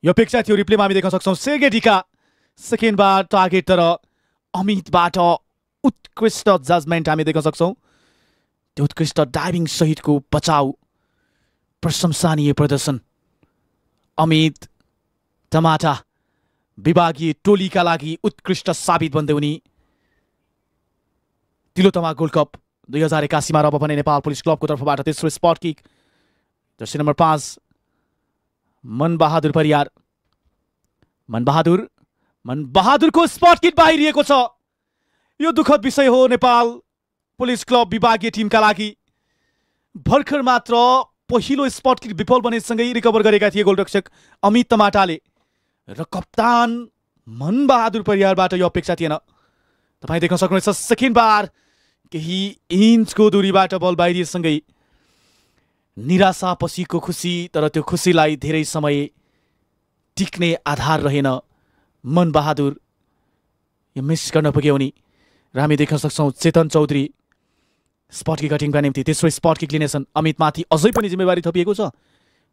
यो अपेक्षा थियो रिप्लेमा हामी देख्न सक्छौं सेर्गे डिका सेकेन्ड बार टार्गेट तर अमितबाट उत्कृष्ट जजमेन्ट हामी देख्न सक्छौं त्यो उत्कृष्ट डाइभिङ सहितको बचाउ प्रशंसनीय प्रदर्शन अमित टमाटा विभागीय टोलीका लागि उत्कृष्ट साबित बन्दै उनी तिलोतमा गोल्ड कप 2081 मा अब भने नेपाल पुलिस क्लबको तर्फबाट तेस्रो spot kick jersey number 5 Manbahadur Pariyar मनबहादुरको स्पट किक बाहिरिएको छ यो दुःखद विषय हो नेपाल पुलिस क्लब विभागीय टिमका लागि भर्खर मात्र पहिलो स्पट किक विफल बनेसँगै रिकभर गरेका थिए गोलरक्षक अमित टमाटाले र कप्तान मनबहादुर परियारबाट यो अपेक्षा थिएन तपाईँ देख्न सक्नुहुन्छ सेकेन्ड बार केही इन्चको दूरीबाट बल बाहिरिएसँगै निराशा पछिको खुसी तर त्यो खुसीलाई धेरै समय टिक्ने आधार रहेन मनबहादुर यो मिस गर्न पुग्यो उनी र हामी देख्न सक्छौं चेतन चौधरी स्पट किक टिमका निम्ति तेस्रो स्पट किक लिनेछन् अमितमाथि अझै पनि जिम्मेवारी थपिएको छ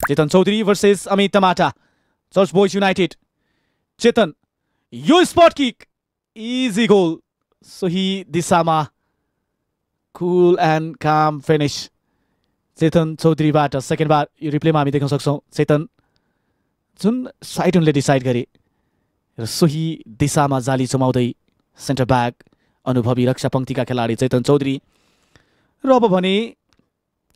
चेतन चौधरी भर्सेस अमित टमाटा चर्च बोइज युनाइटेड चेतन यो स्पट किक इजी गोल सही दिशामा कुल एन्ड काम फिनिश चेतन चौधरीबाट सेकेन्ड बार यो रिप्लेमा हामी देख्न सक्छौं चेतन जुन साइड उनले डिसाइड गरे र सोही दिशामा जाली चमाउँदै सेन्टर ब्याक अनुभवी रक्षा पंक्तिका खेलाडी चेतन चौधरी र अब भने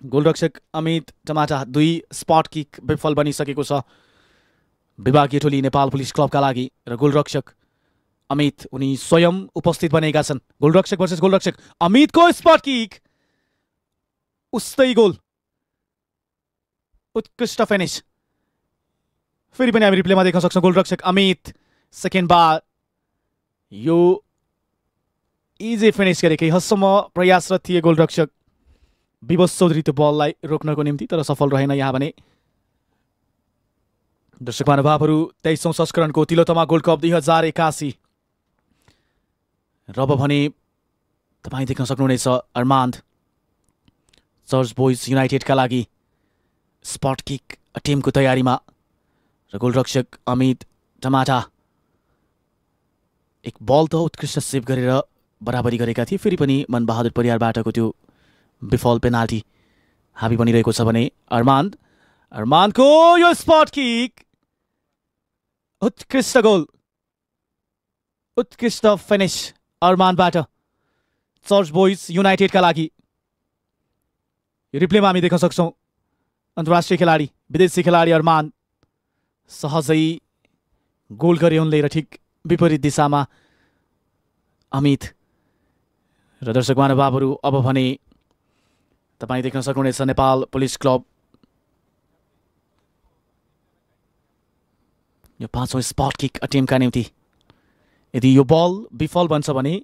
गोलरक्षक अमित टमाटा 2 स्पट किक विफल बनिसकेको छ विभागीय टोली नेपाल पुलिस क्लबका लागि र गोलरक्षक अमित उनी स्वयं उपस्थित बनेका छन् गोलरक्षक भर्सेस गोलरक्षक अमितको स्पट किक उस्तै गोल उत्कृष्ट फिनिश फेरि पनि हामी रिप्लेमा देख्न सक्छौं गोलरक्षक अमित सेकेन्ड बार यो इजी फिनिश गरे केही हदसम्म प्रयासरत थिए गोलरक्षक विवश चौधरी त्यो बललाई रोक्नको निम्ति तर सफल रहेन यहाँ भने दर्शक महानुभावहरू 23औं संस्करणको तिलोतमा गोल्ड कप 2081 र अब भने तपाईँ देख्न सक्नुहुनेछ अरमान्द चर्च बोइज युनाइटेडका लागि स्पट किक टिमको तयारीमा र गोलरक्षक अमित टमाटा एक बल त उत्कृष्ट सेभ गरेर बराबरी गरेका थिए फेरि पनि मनबहादुर परियारबाटको त्यो विफल पेनाल्टी हाबी बनिरहेको छ भने अरमान्दको यो स्पट किक उत्कृष्ट गोल उत्कृष्ट फिनिश अरमान्दबाट चर्च बोइज युनाइटेडका लागि रिप्लेमा हामी देख्न सक्छौं अन्तर्राष्ट्रिय खेलाडी विदेशी खेलाडी अरमान्द सहजै गोल गरे उनले र ठिक विपरीत दिशामा अमित र दर्शक महानुभावहरू अब भने तपाईँ देख्न सक्नुहुनेछ नेपाल पुलिस क्लब यो 5औं स्पट किक टिमका निम्ति यदि यो बल विफल बन्छ भने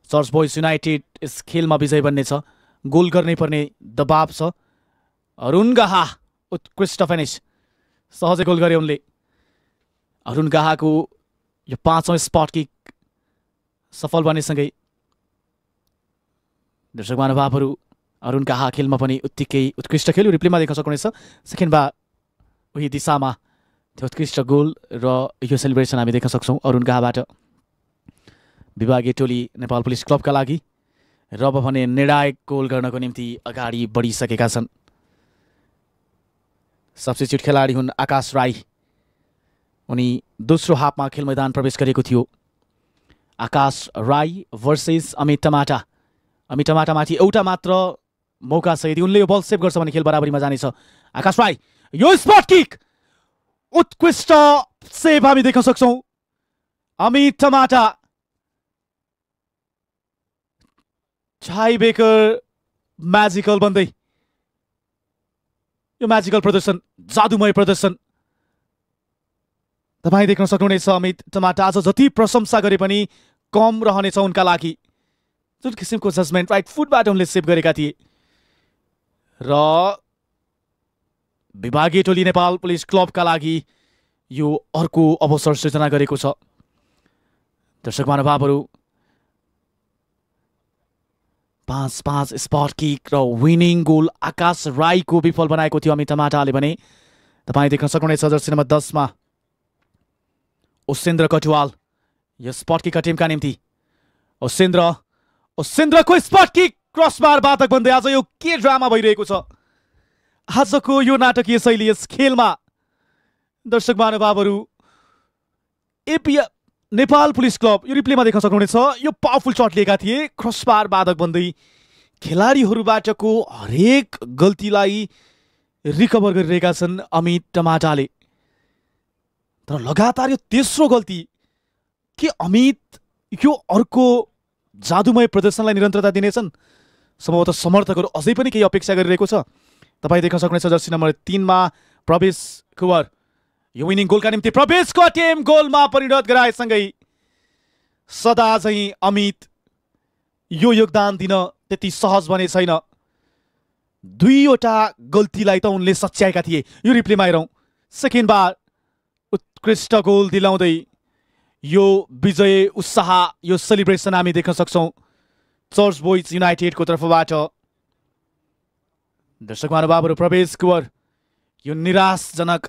चर्च बोइज युनाइटेड यस खेलमा विजय बन्नेछ गोल गर्नै पर्ने दबाव छ अरुण गाहा उत्कृष्ट फिनिश सहजै गोल गरे उनले। अरुण गाहाको यो 5औं स्पट किक सफल बनेसँगै दर्शक महानुभावहरू अरुण गाहा खेलमा पनि उत्तिकै उत्कृष्ट खेल्यो। रिप्लेमा देख्न सक्नुहुनेछ। सेकेन्डमा उही दिशामा त्यो उत्कृष्ट गोल र यो सेलिब्रेसन हामी देख्न सक्छौँ अरुण गाहाबाट। विभागीय टोली नेपाल पुलिस क्लबका लागि र अब भने निर्णायक गोल गर्नको निम्ति अगाडि बढिसकेका छन्। सब्स्टिट्युट खेलाडी हुन् आकाश राई। उनी दोस्रो हाफमा खेल मैदान प्रवेश गरेको थियो। आकाश राई भर्सेस अमित टमाटा। अमित टमाटामाथि एउटा मात्र मौका छ, यदि उनले यो बल सेभ गर्छ भने खेल बराबरीमा जानेछ। आकाश राई यो स्पट किक उत्कृष्ट सेभ हामी देख्न सक्छौँ। अमित टमाटा टाइब्रेकर म्याजिकल बन्दै यो म्याजिकल प्रदर्शन, जादुमय प्रदर्शन तपाईँ देख्न सक्नुहुनेछ। अमित टमाटा आज जति प्रशंसा गरे पनि कम रहनेछ उनका लागि। जुन किसिमको जजमेन्ट राइट फुटबाट उनले सेभ गरेका थिए र विभागीय टोली नेपाल पुलिस क्लबका लागि यो अर्को अवसर सृजना गरेको छ। दर्शक महानुभावहरू 5-5 स्पट किक र विनिङ गोल आकाश राईको विफल बनाएको थियो अमित टमाटाले भने। तपाईँ देख्न सक्नुहुनेछ जर्सी नम्बर 10 मा उसेन्द्र कटुवाल यो स्पट किकका टिमका निम्ति। उसेन्द्रको स्पट किक क्रसबार बाधक बन्दै। आज यो के ड्रामा भइरहेको छ आजको यो नाटकीय शैली यस खेलमा। दर्शक महानुभावहरू नेपाल पुलिस क्लब यो रिप्लेमा देख्न सक्नुहुनेछ। यो पावरफुल शट लिएका थिए, क्रसबार बाधक बन्दै खेलाडीहरूबाटको हरेक गल्तीलाई रिकभर गरिरहेका छन् अमित टमाटाले। तर लगातार यो तेस्रो गल्ती के अमित यो अर्को जादुमय प्रदर्शनलाई निरन्तरता दिनेछन्? सम्भवतः समर्थकहरू अझै पनि केही अपेक्षा गरिरहेको छ। तपाईँ देख्न सक्नुहुनेछ जर्सी नम्बर 3 मा प्रवेश कुवर यो विनिङ गोलका निम्ति प्रवेशको अटेम गोलमा परिणत गराएसँगै सदा चाहिँ अमित यो योगदान दिन त्यति सहज बने छैन। 2वटा गल्तीलाई त उनले सच्याएका थिए। यो रिप्लेमा हेरौँ। सेकेन्ड बार उत्कृष्ट गोल दिलाउँदै यो विजय उत्साह यो सेलिब्रेसन हामी देख्न सक्छौँ चर्च बोइज युनाइटेडको तर्फबाट। दर्शक महानुभावहरू प्रवेश कुवर यो निराशजनक